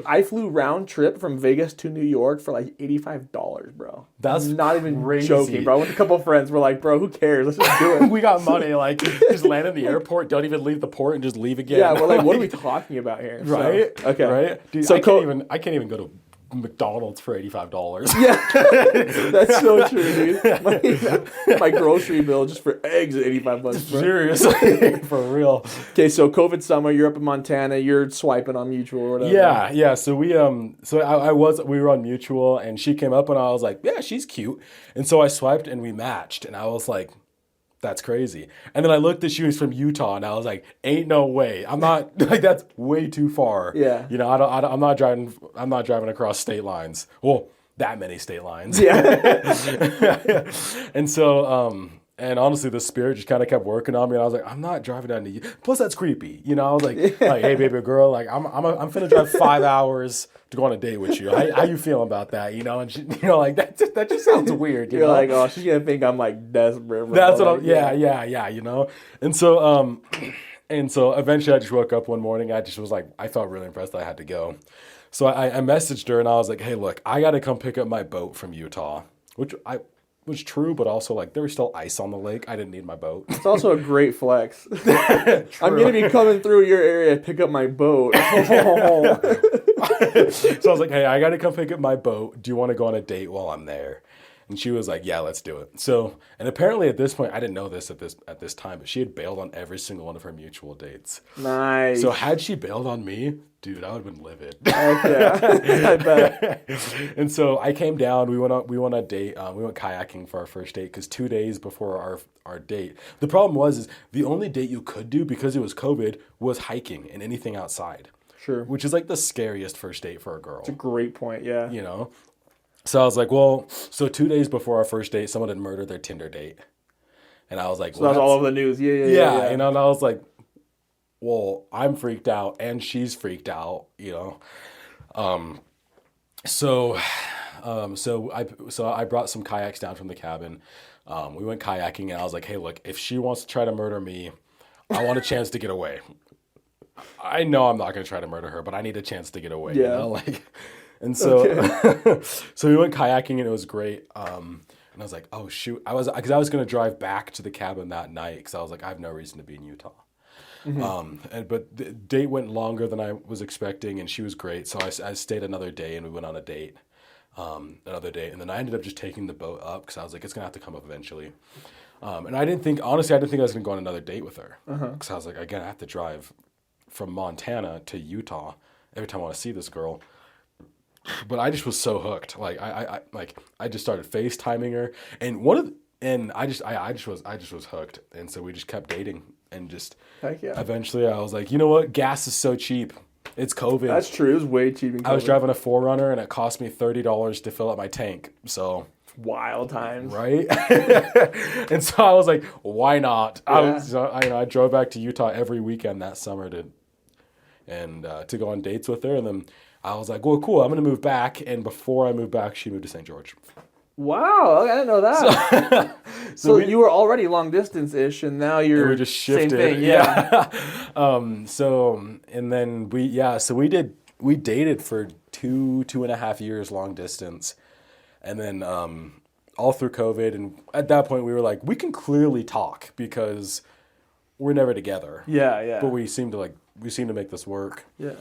I flew round trip from Vegas to New York for like $85, bro. That's not even crazy. Joking, bro. With a couple of friends, we're like, bro, who cares? Let's just do it. We got money, like just land in the airport, don't even leave the port, and just leave again. Yeah, we're like, what are we talking about here? Right? So, okay, right. Dude, so I can't even go to McDonald's for $85. Yeah, that's so true, dude. My grocery bill just for eggs at $85. Bro. Seriously, for real. Okay, so COVID summer, you're up in Montana, you're swiping on Mutual or whatever. Yeah. So we were on Mutual, and she came up, and I was like, yeah, she's cute, and so I swiped, and we matched, and I was like, that's crazy. And then I looked at she was from Utah, and I was like, ain't no way. I'm not like, that's way too far. Yeah. You know, I'm not driving across state lines. Well, that many state lines. Yeah. And so And honestly, the spirit just kind of kept working on me, and I was like, I'm not driving down to you. Plus, that's creepy, you know. I was like, hey, baby girl, like I'm finna drive 5 hours to go on a date with you. How you feeling about that, you know? And she, you know, like that just sounds weird, you You're know. like, oh, she's gonna think I'm like desperate. Bro. That's what Like, I'm. Yeah, you know. And so, and so eventually, I just woke up one morning. I just was like, I felt really impressed that I had to go. So I messaged her and I was like, hey, look, I got to come pick up my boat from Utah, which I was true, but also like there was still ice on the lake. I didn't need my boat. It's also a great flex. I'm gonna be coming through your area to pick up my boat. So I was like, hey, I got to come pick up my boat. Do you want to go on a date while I'm there? And she was like, yeah, let's do it. So, and apparently at this point, I didn't know this at this time, but she had bailed on every single one of her mutual dates. Nice. So had she bailed on me, dude, I would have been livid. Heck yeah. I bet. And so I came down. We went on a date. We went kayaking for our first date because 2 days before our date, the problem is the only date you could do because it was COVID was hiking and anything outside. Sure. Which is like the scariest first date for a girl. It's a great point. Yeah. You know. So I was like, well, so 2 days before our first date, someone had murdered their Tinder date. And I was like, so that's all over the news. Yeah. You know, and I was like, well, I'm freaked out and she's freaked out, you know. So I brought some kayaks down from the cabin. We went kayaking and I was like, hey, look, if she wants to try to murder me, I want a chance to get away. I know I'm not going to try to murder her, but I need a chance to get away, you know, like. And so, so we went kayaking and it was great. And I was like, oh shoot, because I was going to drive back to the cabin that night because I was like, I have no reason to be in Utah. But the date went longer than I was expecting, and she was great. So I stayed another day, and we went on a date, another day, and then I ended up just taking the boat up because I was like, it's gonna have to come up eventually. And I didn't think I was gonna go on another date with her because I was like, again, I have to drive from Montana to Utah every time I want to see this girl. But I just was so hooked. Like I just started FaceTiming her, and I just was hooked. And so we just kept dating, and just Heck yeah. eventually I was like, you know what? Gas is so cheap. It's COVID. That's true. It was way cheap in COVID. I was driving a 4Runner, and it cost me $30 to fill up my tank. So wild times, right? And so I was like, why not? Yeah. I drove back to Utah every weekend that summer to go on dates with her, and then I was like, well, cool, I'm going to move back. And before I moved back, she moved to St. George. Wow, I didn't know that. So you were already long distance-ish, and now you're we just shifted. Same thing, yeah. And then we dated for 2.5 years long distance. And then all through COVID. And at that point, we were like, we can clearly talk because we're never together. Yeah. But we seem to make this work. Yeah.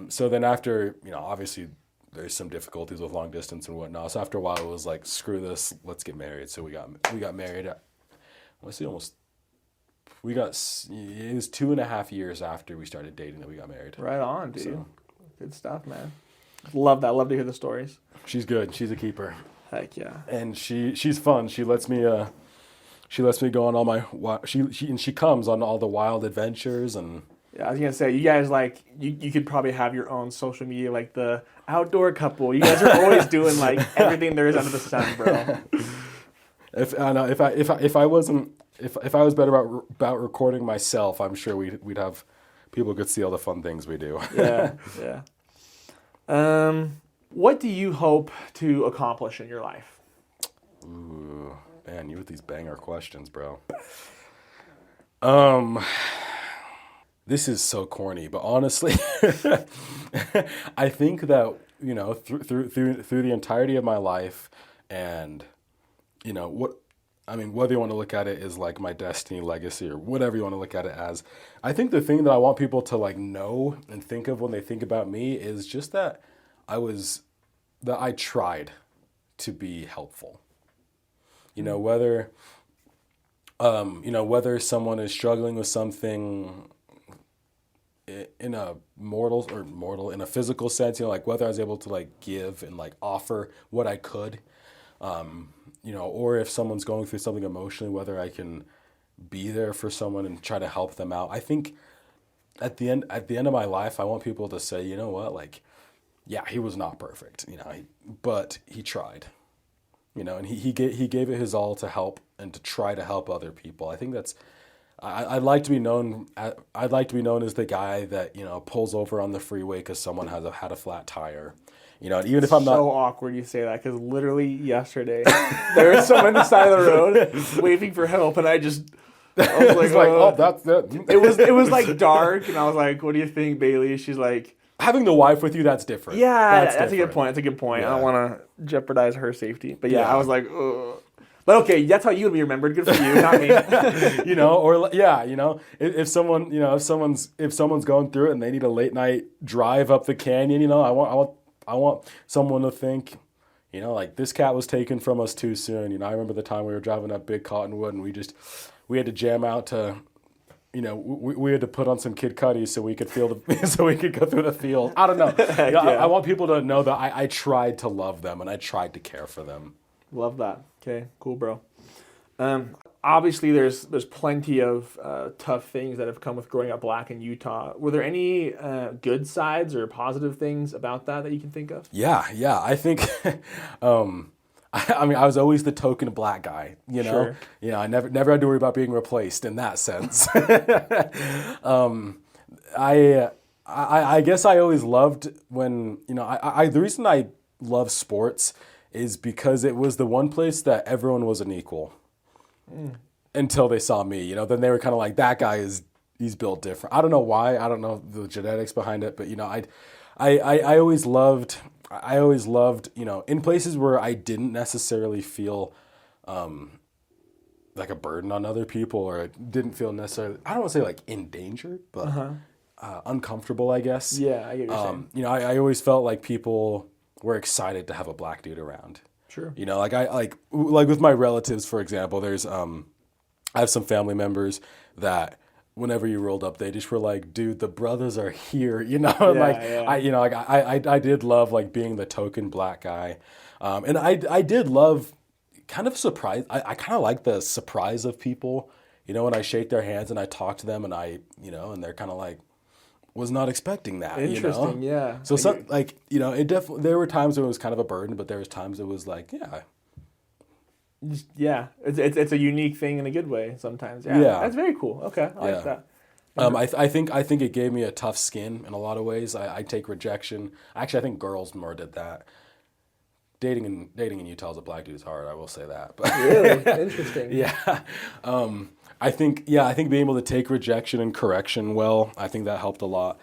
So then after, obviously there's some difficulties with long distance and whatnot. So after a while it was like, screw this, let's get married. So we got married at, it was 2.5 years after we started dating that we got married. Right on, dude. So, good stuff, man. Love that. Love to hear the stories. She's good. She's a keeper. Heck yeah. And she's fun. She lets me go on all my, she comes on all the wild adventures and. Yeah, I was gonna say, you guys you could probably have your own social media, like the outdoor couple. You guys are always doing like everything there is under the sun, bro. If I was better about recording myself, I'm sure we'd have people could see all the fun things we do. Yeah. What do you hope to accomplish in your life? Ooh, man, you with these banger questions, bro. This is so corny, but honestly, I think that, through the entirety of my life and, whether you want to look at it as like my destiny, legacy, or whatever you want to look at it as, I think the thing that I want people to like know and think of when they think about me is just that I tried to be helpful. Whether someone is struggling with something in a in a physical sense, like whether I was able to like give and like offer what I could, or if someone's going through something emotionally, whether I can be there for someone and try to help them out. I think at the end of my life, I want people to say, you know what, like, yeah, he was not perfect, but he tried, and he gave it his all to help and to try to help other people. I think that's I'd like to be known. I'd like to be known as the guy that pulls over on the freeway because someone had a flat tire. And even if I'm not So awkward you say that, because literally yesterday there was someone on the side of the road waving for help, and I was like, it's like, oh, that's it. It was like dark, and I was like, "What do you think, Bailey?" She's like, having the wife with you, that's different. "Yeah, that's a good different. point. That's a good point. I Yeah. don't want to jeopardize her safety." But yeah, Yeah. I was like, ugh. But okay, that's how you would be remembered. Good for you, not me. If someone, if someone's going through it and they need a late night drive up the canyon, I want someone to think, like this cat was taken from us too soon. I remember the time we were driving up Big Cottonwood and we had to jam out to, we had to put on some Kid Cudi so we could so we could go through the field. I don't know. Yeah. I want people to know that I tried to love them and I tried to care for them. Love that. Okay, cool, bro. Obviously, there's plenty of tough things that have come with growing up black in Utah. Were there any good sides or positive things about that you can think of? Yeah. I think, I was always the token black guy, Sure. I never had to worry about being replaced in that sense. I guess I always loved when, the reason I love sports is because it was the one place that everyone was an equal until they saw me, then they were kind of like, that guy he's built different. I don't know why. I don't know the genetics behind it, but I always loved, in places where I didn't necessarily feel, like a burden on other people, or I didn't feel necessarily, I don't want to say like in danger, but uncomfortable, I guess. Yeah, I get what you're saying. I always felt like people were excited to have a black dude around. Sure. Like with my relatives, for example, there's I have some family members that whenever you rolled up, they just were like, dude, the brothers are here, I did love like being the token black guy. And I did love kind of surprise. I kind of like the surprise of people, when I shake their hands and I talk to them and and they're kind of like, was not expecting that. Interesting, yeah. So it definitely, there were times when it was kind of a burden, but there was times it was like, yeah, it's a unique thing in a good way sometimes. Yeah, Yeah. That's very cool. Okay, I like that. I think it gave me a tough skin in a lot of ways. I take rejection. Actually, I think girls more did that. Dating in Utah as a black dude is hard. I will say that. But Really interesting. yeah. I think being able to take rejection and correction well, I think that helped a lot.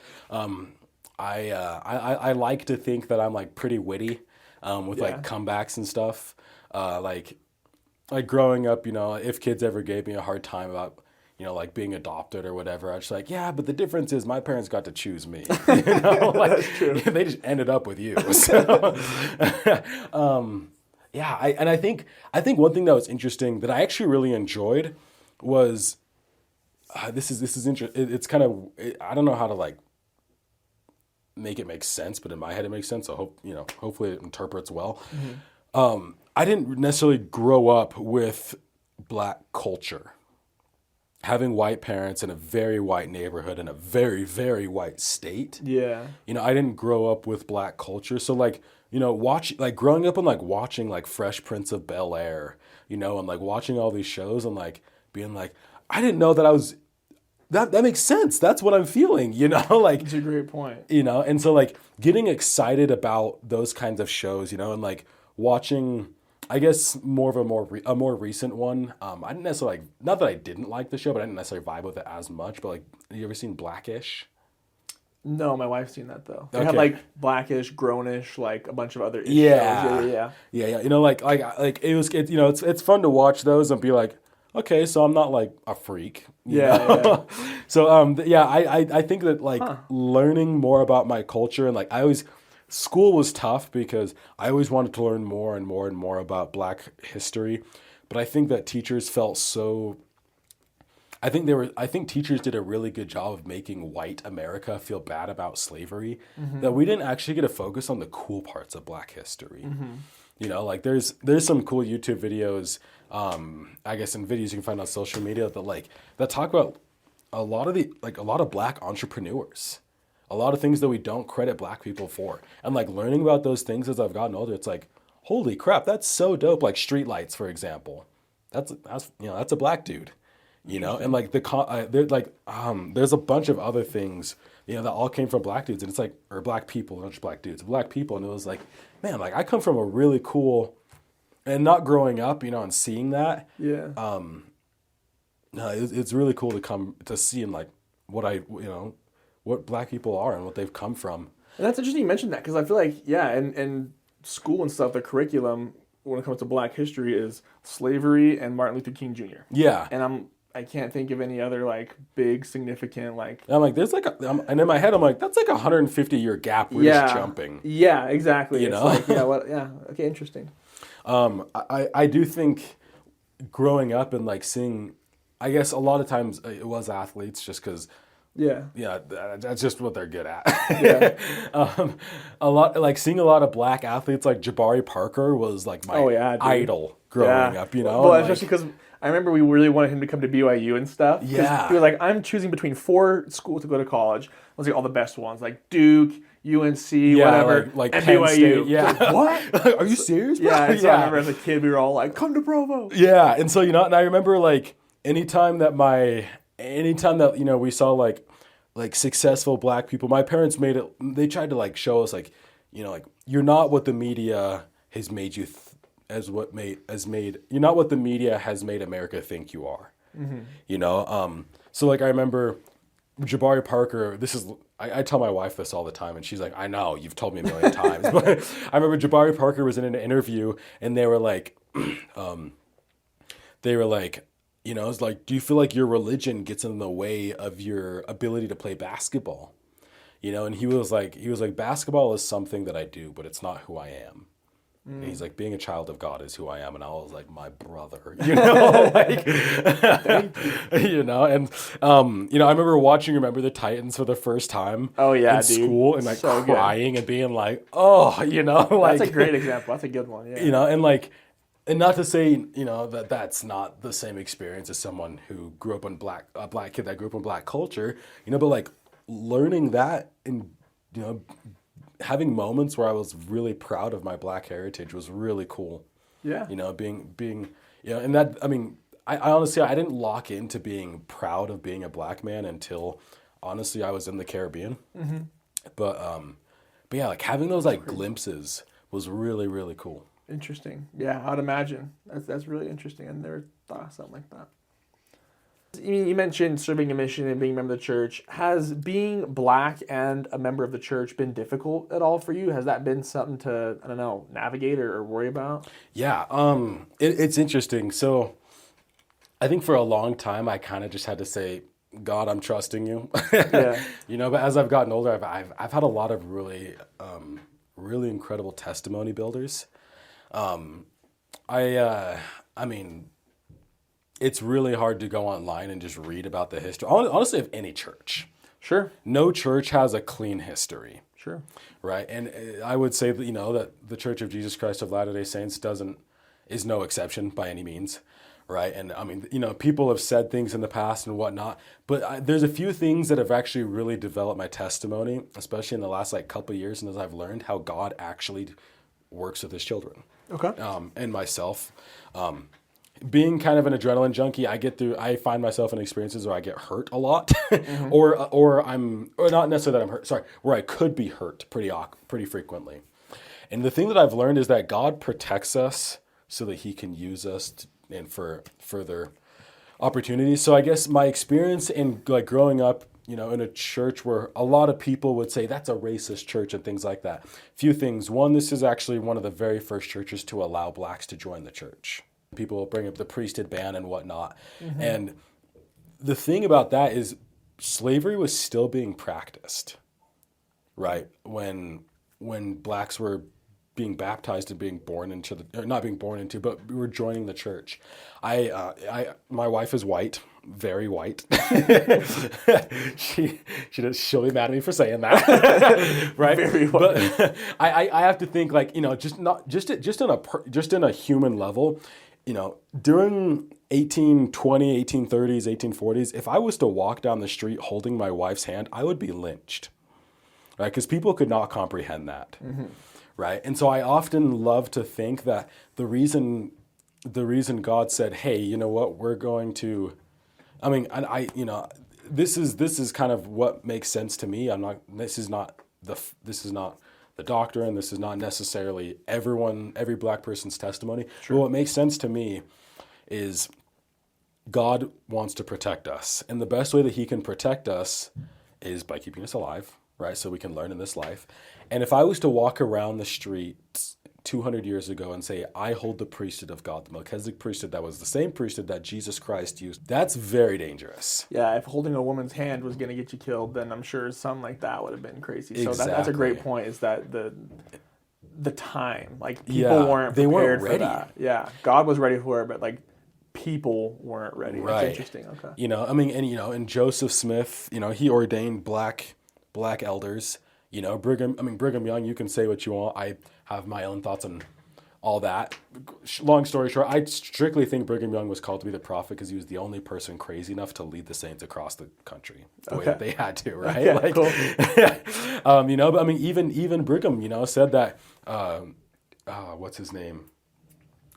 I like to think that I'm like pretty witty, with like comebacks and stuff. Like growing up, if kids ever gave me a hard time about, like being adopted or whatever, I was just like, yeah, but the difference is my parents got to choose me. Like, That's true. they just ended up with you. So, I think one thing that was interesting that I actually really enjoyed was this is interesting. It's kind of, I don't know how to like make it make sense, but in my head it makes sense. So hopefully it interprets well. Mm-hmm. I didn't necessarily grow up with black culture. Having white parents in a very white neighborhood in a very, very white state. Yeah. I didn't grow up with black culture. So growing up and like watching like Fresh Prince of Bel-Air, and like watching all these shows and like being like, I didn't know that I was, that makes sense. That's what I'm feeling, like. It's a great point. And so like getting excited about those kinds of shows, and like watching, I guess more of a more recent one. I didn't necessarily not that I didn't like the show, but I didn't necessarily vibe with it as much. But like, have you ever seen Blackish? No, my wife's seen that though. They Okay. have like Blackish, Grownish, like a bunch of other shows. Yeah. It's fun to watch those and be like, okay, so I'm not like a freak. you know? So I think that like learning more about my culture and like school was tough because I always wanted to learn more and more and more about black history. But I think that teachers felt so, I think teachers did a really good job of making white America feel bad about slavery, that we didn't actually get to focus on the cool parts of black history. Like there's some cool YouTube videos, I guess in videos you can find on social media that talk about a lot of black entrepreneurs. A lot of things that we don't credit black people for. And like learning about those things as I've gotten older, it's like, holy crap, that's so dope. Like streetlights, for example. That's that's a black dude. And like there's a bunch of other things, that all came from black dudes, and it's like, or black people, not just black dudes, black people, and it was like, man, like I come from a really cool, and not growing up, and seeing that, Yeah. no, it's really cool to come to see and like what black people are and what they've come from. And that's interesting you mentioned that, because I feel like, yeah, and school and stuff, the curriculum when it comes to Black history is slavery and Martin Luther King Jr. Yeah. And I can't think of any other like big significant like. And I'm like, there's like, and in my head I'm like, that's like a 150-year gap we're just jumping. Yeah, exactly. It's like, okay, interesting. I do think growing up and like seeing, I guess a lot of times it was athletes just because. Yeah, that's just what they're good at. Yeah. A lot, like seeing a lot of black athletes, like Jabari Parker was like my idol growing up. Well, especially because I remember we really wanted him to come to BYU and stuff. Yeah, we were like, I'm choosing between 4 schools to go to college. Let's say all the best ones, like Duke, UNC, whatever, like and Penn BYU. State. Yeah, like, what? Are you serious, bro? Yeah, so I remember as a kid, we were all like, come to Provo. Yeah, and so and I remember like anytime that we saw like successful black people, my parents they tried to like show us like, like you're not what the media has made you you're not what the media has made America think you are. Mm-hmm. So like I remember Jabari Parker, I tell my wife this all the time, and she's like, I know, you've told me a million times, but I remember Jabari Parker was in an interview, and they were like, it's like, do you feel like your religion gets in the way of your ability to play basketball? And he was like, basketball is something that I do, but it's not who I am. And he's like, being a child of God is who I am. And I was like, my brother, like, and, I remember the Titans for the first time in school and like so crying and being like, like, that's a great example. That's a good one. Yeah. And like, and not to say, that's not the same experience as someone who grew up in a black kid that grew up in black culture, but like learning that and, having moments where I was really proud of my black heritage was really cool. Yeah. Being, and that, I mean, I honestly, I didn't lock into being proud of being a black man until honestly I was in the Caribbean. Mm-hmm. But yeah, like having those like glimpses was really, really cool. Interesting. Yeah, I'd imagine. That's really interesting. I never thought of something like that. You mentioned serving a mission and being a member of the church. Has being black and a member of the church been difficult at all for you? Has that been something to, I don't know, navigate or worry about? Yeah, it's interesting. So I think for a long time, I kind of just had to say, God, I'm trusting you. Yeah. But as I've gotten older, I've had a lot of really, really incredible testimony builders. I mean, it's really hard to go online and just read about the history, honestly, of any church. Sure. No church has a clean history. Sure. Right. And I would say that, that the Church of Jesus Christ of Latter-day Saints is no exception by any means. Right. And I mean, people have said things in the past and whatnot, but there's a few things that have actually really developed my testimony, especially in the last couple of years. And as I've learned how God actually works with his children. Okay. And myself, being kind of an adrenaline junkie, I find myself in experiences where I get hurt a lot, mm-hmm. or not necessarily that I'm hurt. Sorry, where I could be hurt pretty frequently. And the thing that I've learned is that God protects us so that He can use us and for further opportunities. So I guess my experience in growing up, in a church where a lot of people would say that's a racist church and things like that. Few things. One, this is actually one of the very first churches to allow blacks to join the church. People will bring up the priesthood ban and whatnot. Mm-hmm. And the thing about that is slavery was still being practiced, right? When blacks were being baptized and being born into not being born into, but we were joining the church. My wife is white, very white. she'll be mad at me for saying that, right? Very white. But I have to think just in a human level, during 1820, 1830s, 1840s, if I was to walk down the street holding my wife's hand, I would be lynched, right? Because people could not comprehend that. Mm-hmm. right? And so I often love to think that the reason God said, "Hey, you know what? We're going to," I mean, and this is kind of what makes sense to me. I'm not. This is not the doctrine. This is not necessarily every black person's testimony. But what makes sense to me is God wants to protect us, and the best way that He can protect us is by keeping us alive, right? So we can learn in this life. And if I was to walk around the streets 200 years ago and say, I hold the priesthood of God, the Melchizedek priesthood, that was the same priesthood that Jesus Christ used, that's very dangerous. Yeah, if holding a woman's hand was going to get you killed, then I'm sure something like that would have been crazy. So that's a great point, is that the time, like people weren't prepared for that. Yeah, God was ready for it, but like people weren't ready. Right. That's interesting. Okay. And Joseph Smith, he ordained black elders. Brigham Young, you can say what you want. I have my own thoughts on all that. Long story short, I strictly think Brigham Young was called to be the prophet because he was the only person crazy enough to lead the saints across the country the way that they had to, right? Okay, cool. But I mean, even Brigham, said that, what's his name?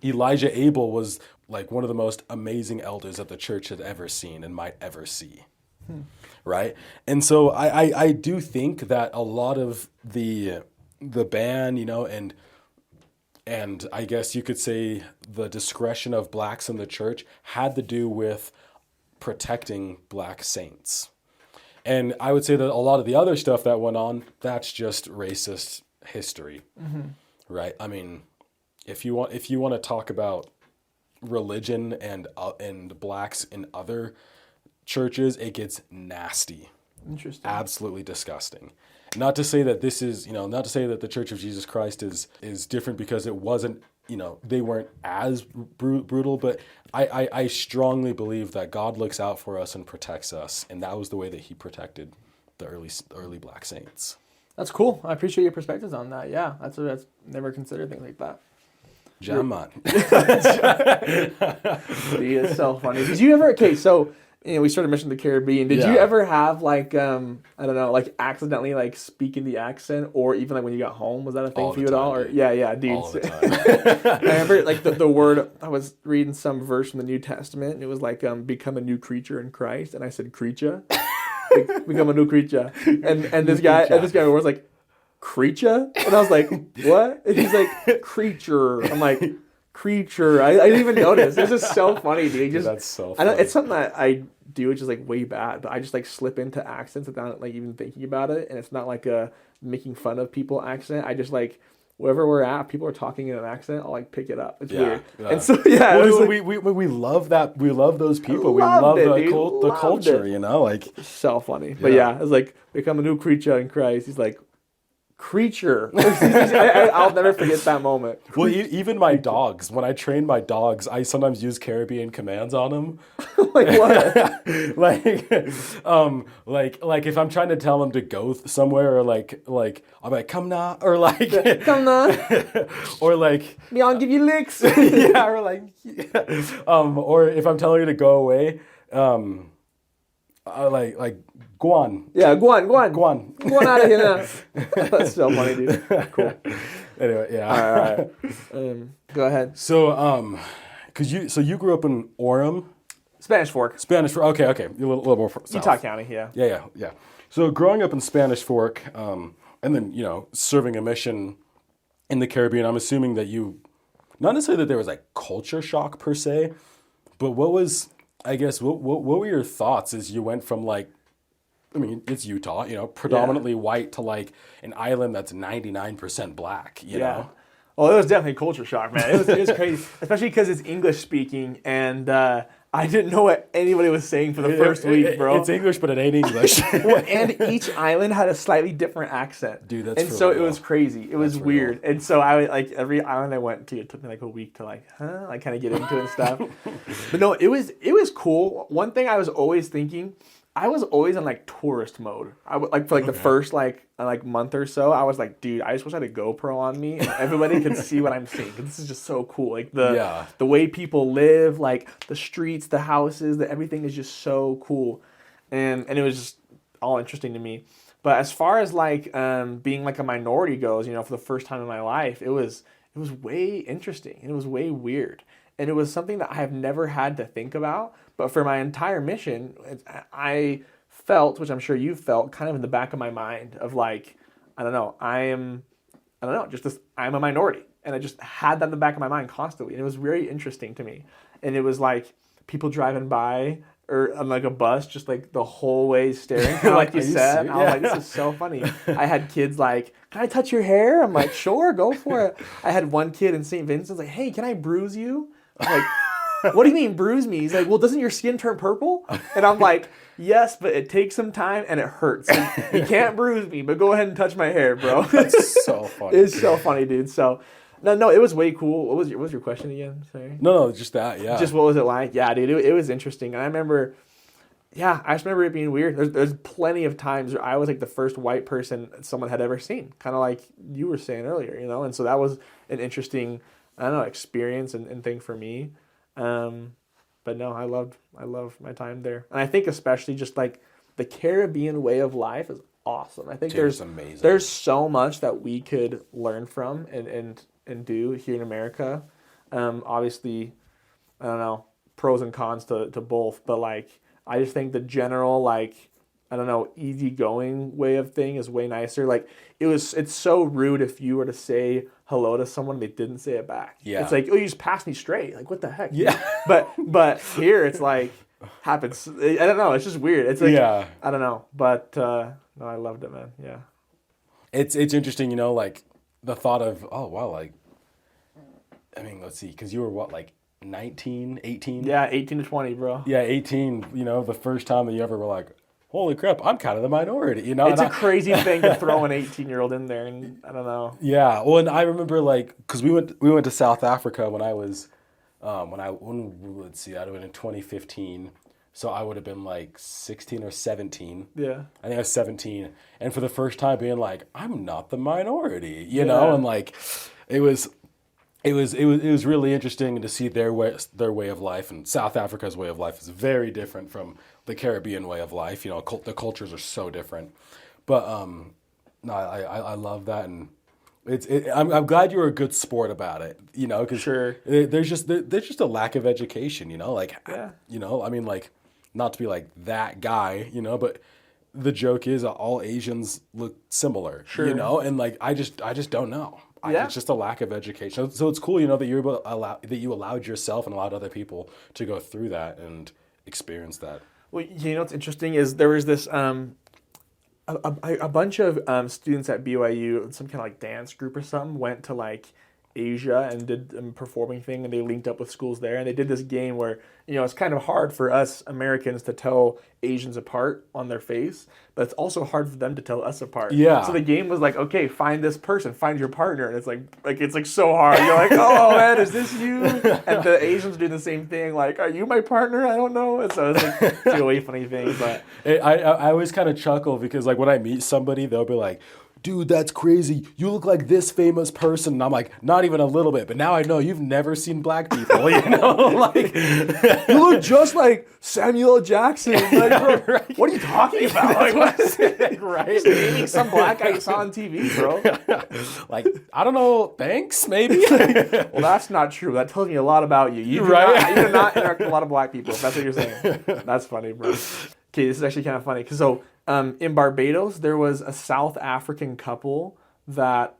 Elijah Abel was like one of the most amazing elders that the church had ever seen and might ever see. Right? And so I do think that a lot of the ban, and I guess you could say the discretion of blacks in the church had to do with protecting black saints. And I would say that a lot of the other stuff that went on, that's just racist history. Right? I mean, if you want to talk about religion and blacks in other churches, it gets nasty. Interesting. Absolutely disgusting. Not to say that this is, not to say that the Church of Jesus Christ is different because it wasn't, they weren't as brutal, but I strongly believe that God looks out for us and protects us, and that was the way that He protected the early black saints. That's cool. I appreciate your perspectives on that. Yeah, that's never considered things like that. Jaman. He is so funny. Did you ever? Okay, so we started mentioning the Caribbean. Did you ever have like I don't know, like accidentally like speaking the accent, or even like when you got home, was that a thing for you at all? Or yeah, dude. All the time. I remember like the word. I was reading some verse from the New Testament, and it was like become a new creature in Christ, and I said creature, like, become a new creature, and this guy was like creature, and I was like what? And he's like creature. I'm like. Creature. I didn't even notice. This is so funny, dude. That's so funny. It's something that I do, which is like way bad, but I just like slip into accents without like even thinking about it, and it's not like a making fun of people accent. I just like wherever we're at, people are talking in an accent, I'll like pick it up. It's weird. Yeah. And so we love that. We love those people. We love the culture. Like so funny. But yeah, it's like become a new creature in Christ. He's like. Creature. I'll never forget that moment. Well, even my dogs, when I train my dogs, I sometimes use Caribbean commands on them. Like what? like if I'm trying to tell them to go somewhere, or like I'm like come now, or like come now, or like me I'll give you licks. Yeah, or like or if I'm telling you to go away, like go on. Yeah, go on. Go on. Go on out of here now. That's so funny, dude. Cool. Anyway, yeah. All right. Go ahead. So, you grew up in Orem? Spanish Fork. Okay. A little more south. Utah County, yeah. Yeah. So growing up in Spanish Fork, and then, serving a mission in the Caribbean, I'm assuming that not necessarily that there was like culture shock per se, but what were your thoughts as you went from like, it's Utah, predominantly white to like an island that's 99% black, you know? Well, it was definitely culture shock, man. It was crazy, especially because it's English speaking, and I didn't know what anybody was saying for the first week, bro. It's English, but it ain't English. Well, and each island had a slightly different accent. Dude, that's so it was crazy. It was weird. And so I like every island I went to, it took me like a week to like kind of get into it and stuff. But no, it was cool. One thing I was always thinking, I was always in like tourist mode. I would like for like the first like month or so. I was like, dude, I just wish I had a GoPro on me and everybody could see what I'm seeing. This is just so cool. Like the way people live, like the streets, the houses, everything is just so cool, and it was just all interesting to me. But as far as like being like a minority goes, for the first time in my life, it was way interesting. It was way weird. And it was something that I have never had to think about. But for my entire mission, I felt, which I'm sure you felt, kind of in the back of my mind of like, I don't know, just this, I'm a minority. And I just had that in the back of my mind constantly. And it was very interesting to me. And it was like people driving by or on like a bus, just like the whole way staring, kind of like you said. I was like, this is so funny. I had kids like, can I touch your hair? I'm like, sure, go for it. I had one kid in St. Vincent's like, hey, can I bruise you? I'm like, what do you mean bruise me? He's like, well, doesn't your skin turn purple? And I'm like, yes, but it takes some time and it hurts. So you can't bruise me, but go ahead and touch my hair, bro. That's so funny. It's so funny, dude. So no, it was way cool. What was your question again? Sorry. No, just that. Yeah. Just what was it like? Yeah, dude, it was interesting. And I remember, I just remember it being weird. There's plenty of times where I was like the first white person someone had ever seen, kind of like you were saying earlier, And so that was an interesting, I don't know, experience and thing for me. But no, I love my time there, and I think especially just like the Caribbean way of life is awesome. I think Dude, amazing. There's so much that we could learn from and do here in America. Obviously, I don't know, pros and cons to both, but like I just think the general like, I don't know, easygoing way of thing is way nicer. Like it's so rude if you were to say hello to someone and they didn't say it back. Yeah. It's like, oh, you just passed me straight. Like, what the heck? Yeah. But here it's like happens. I don't know. It's just weird. It's like, yeah. I don't know. But no, I loved it, man. Yeah. It's interesting, like the thought of, oh, wow, like, I mean, let's see, because you were what, like 19, 18? Yeah, 18 to 20, bro. Yeah, 18, the first time that you ever were like, holy crap, I'm kind of the minority, It's a crazy thing to throw an 18-year-old in there, and I don't know. Yeah, well, and I remember like, because we went to South Africa when I was, let's see, I'd have been in 2015, so I would have been like 16 or 17. Yeah. I think I was 17, and for the first time being like, I'm not the minority, and like, it was really interesting to see their way of life, and South Africa's way of life is very different from the Caribbean way of life. The cultures are so different. But no, I love that, and I'm glad you were a good sport about it. Because sure. There's just a lack of education. Like yeah. I mean, like, not to be like that guy. But the joke is all Asians look similar. Sure. And like I just don't know. Yeah. It's just a lack of education. So it's cool, that you're able to that you allowed yourself and allowed other people to go through that and experience that. Well, what's interesting is there was this a bunch of students at BYU, some kind of like dance group or something, went to like Asia and did a performing thing, and they linked up with schools there, and they did this game where it's kind of hard for us Americans to tell Asians apart on their face, but it's also hard for them to tell us apart. Yeah. So the game was like, okay, find this person, find your partner, and it's like so hard. You're like, oh man, is this you? And the Asians do the same thing, like, are you my partner? I don't know. And so it's like it's a really funny thing, but I always kind of chuckle because like when I meet somebody, they'll be like, dude, that's crazy. You look like this famous person. And I'm like, not even a little bit. But now I know you've never seen black people. Like, you look just like Samuel L. Jackson. Like, bro, right. What are you talking about? Like, what is it? Right? Just naming some black guy you saw on TV, bro. Like, I don't know, thanks, maybe? Well, that's not true. That tells me a lot about you. You do not interact with a lot of black people. If that's what you're saying. That's funny, bro. Okay, this is actually kind of funny. Because in Barbados, there was a South African couple that,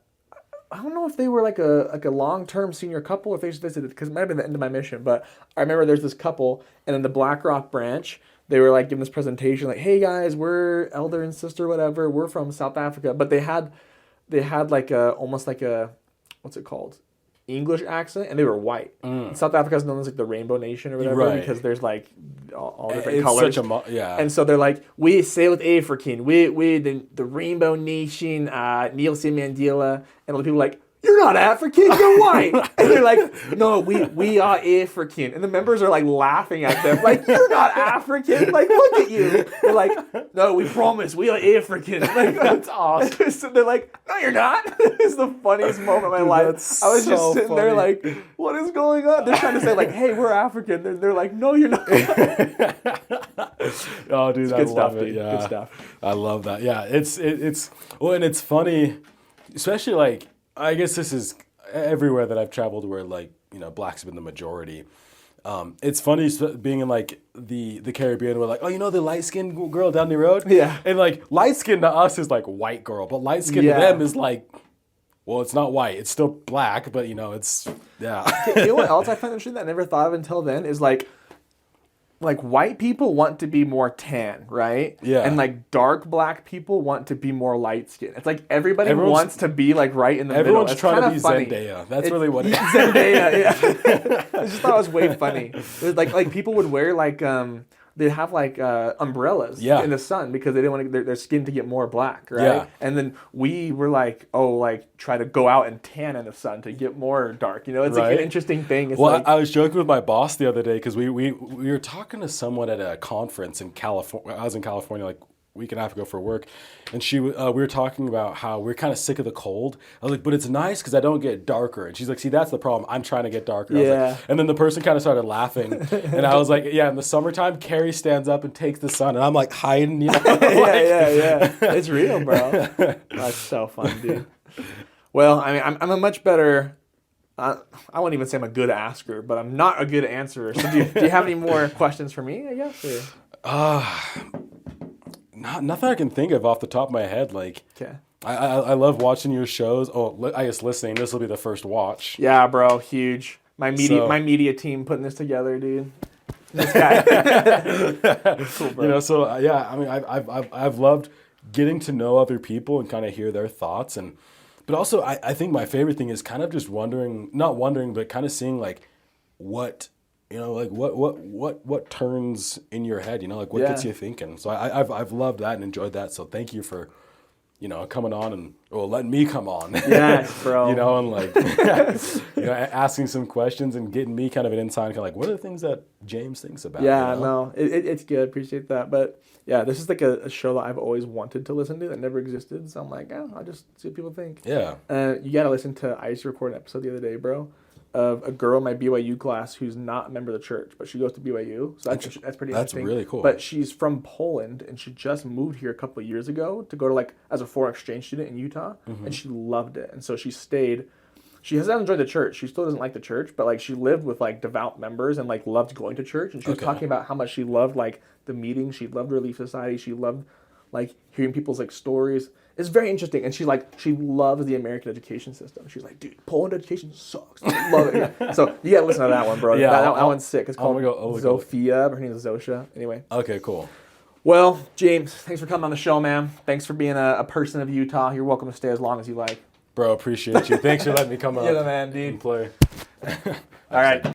I don't know if they were like a long-term senior couple or if they just visited, because it might have been the end of my mission, but I remember there's this couple, and in the Black Rock branch, they were like giving this presentation, like, hey guys, we're elder and sister, whatever, we're from South Africa, but they had like almost like a, what's it called? English accent, and they were white. South Africa is known as like the Rainbow Nation or whatever, because there's like all different colors. And so they're like, we South African, we the Rainbow Nation, Nelson Mandela, and other people like, you're not African, you're white. And they're like, no, we are African. And the members are like laughing at them, like, you're not African. Like, look at you. They're like, no, we promise, we are African. Like, That's awesome. so they're like, no, you're not. It's the funniest moment of my life. that's I was just so sitting there funny. like, what is going on? They're trying to say like, hey, we're African. They're like, no, you're not. Oh, dude, I Good love stuff, it. dude. Yeah, Good stuff. I love that. Yeah, it's well, and it's funny, especially like I guess this is everywhere that I've traveled where like blacks have been the majority. It's funny being in like the Caribbean where like, oh, the light skinned girl down the road. Yeah. And like light skin to us is like white girl, but light skin to them is like, well, it's not white, it's still black, but it's yeah. You know what else I find interesting that I never thought of until then is like white people want to be more tan, right? Yeah. And like dark black people want to be more light skinned. It's like everybody wants to be like right in the middle. Everyone's It's trying to kinda be funny. Zendaya. That's really what it is. Zendaya, yeah. I just thought it was way funny. It was like people would wear like they'd have like umbrellas in the sun because they didn't want their skin to get more black, right? Yeah. And then we were like, try to go out and tan in the sun to get more dark. It's like an interesting thing. It's well, like, I was joking with my boss the other day because we were talking to someone at a conference in California. I was in California like a week and a half ago for work, and we were talking about how we're kind of sick of the cold. I was like, but it's nice because I don't get darker. And she's like, see, that's the problem. I'm trying to get darker. I was like, and then the person kind of started laughing, and I was like, yeah, in the summertime, Carrie stands up and takes the sun, and I'm like hiding, yeah. It's real, bro. That's so fun, dude. Well, I mean, I'm a much better. I won't even say I'm a good asker, but I'm not a good answerer. So do you have any more questions for me? I guess. Nothing I can think of off the top of my head. Like, okay. I love watching your shows. Oh, I guess listening. This will be the first watch. Yeah, bro, huge. My media team putting this together, dude. This guy. Cool, bro. So yeah. I mean, I've loved getting to know other people and kind of hear their thoughts, but also I think my favorite thing is kind of just not wondering, but kind of seeing like what. Like what turns in your head, like what gets you thinking. So I've loved that and enjoyed that. So thank you for, coming on and letting me come on. Yes, bro. And like asking some questions and getting me kind of an insight, kind of like what are the things that James thinks about. Yeah, no, it's good. Appreciate that. But yeah, this is like a show that I've always wanted to listen to that never existed. So I'm like, I'll just see what people think. Yeah. You got to listen to. I used to record an episode the other day, bro, of a girl in my BYU class who's not a member of the church, but she goes to BYU. So that's pretty interesting. That's really cool. But she's from Poland, and she just moved here a couple of years ago to go to as a foreign exchange student in Utah, and she loved it. And so she stayed. She hasn't enjoyed the church. She still doesn't like the church, but she lived with devout members and loved going to church. And she was talking about how much she loved the meetings. She loved Relief Society. She loved hearing people's stories. It's very interesting, and she loves the American education system. She's like, dude, Poland education sucks. I love it. Yeah. So you gotta listen to that one, bro. Yeah, that one's sick. It's called Zofia. Zofia. Her name is Zosha. Anyway. Okay, cool. Well, James, thanks for coming on the show, man. Thanks for being a person of Utah. You're welcome to stay as long as you like. Bro, appreciate you. Thanks for letting me come on. You're the man, dude. And play. All right.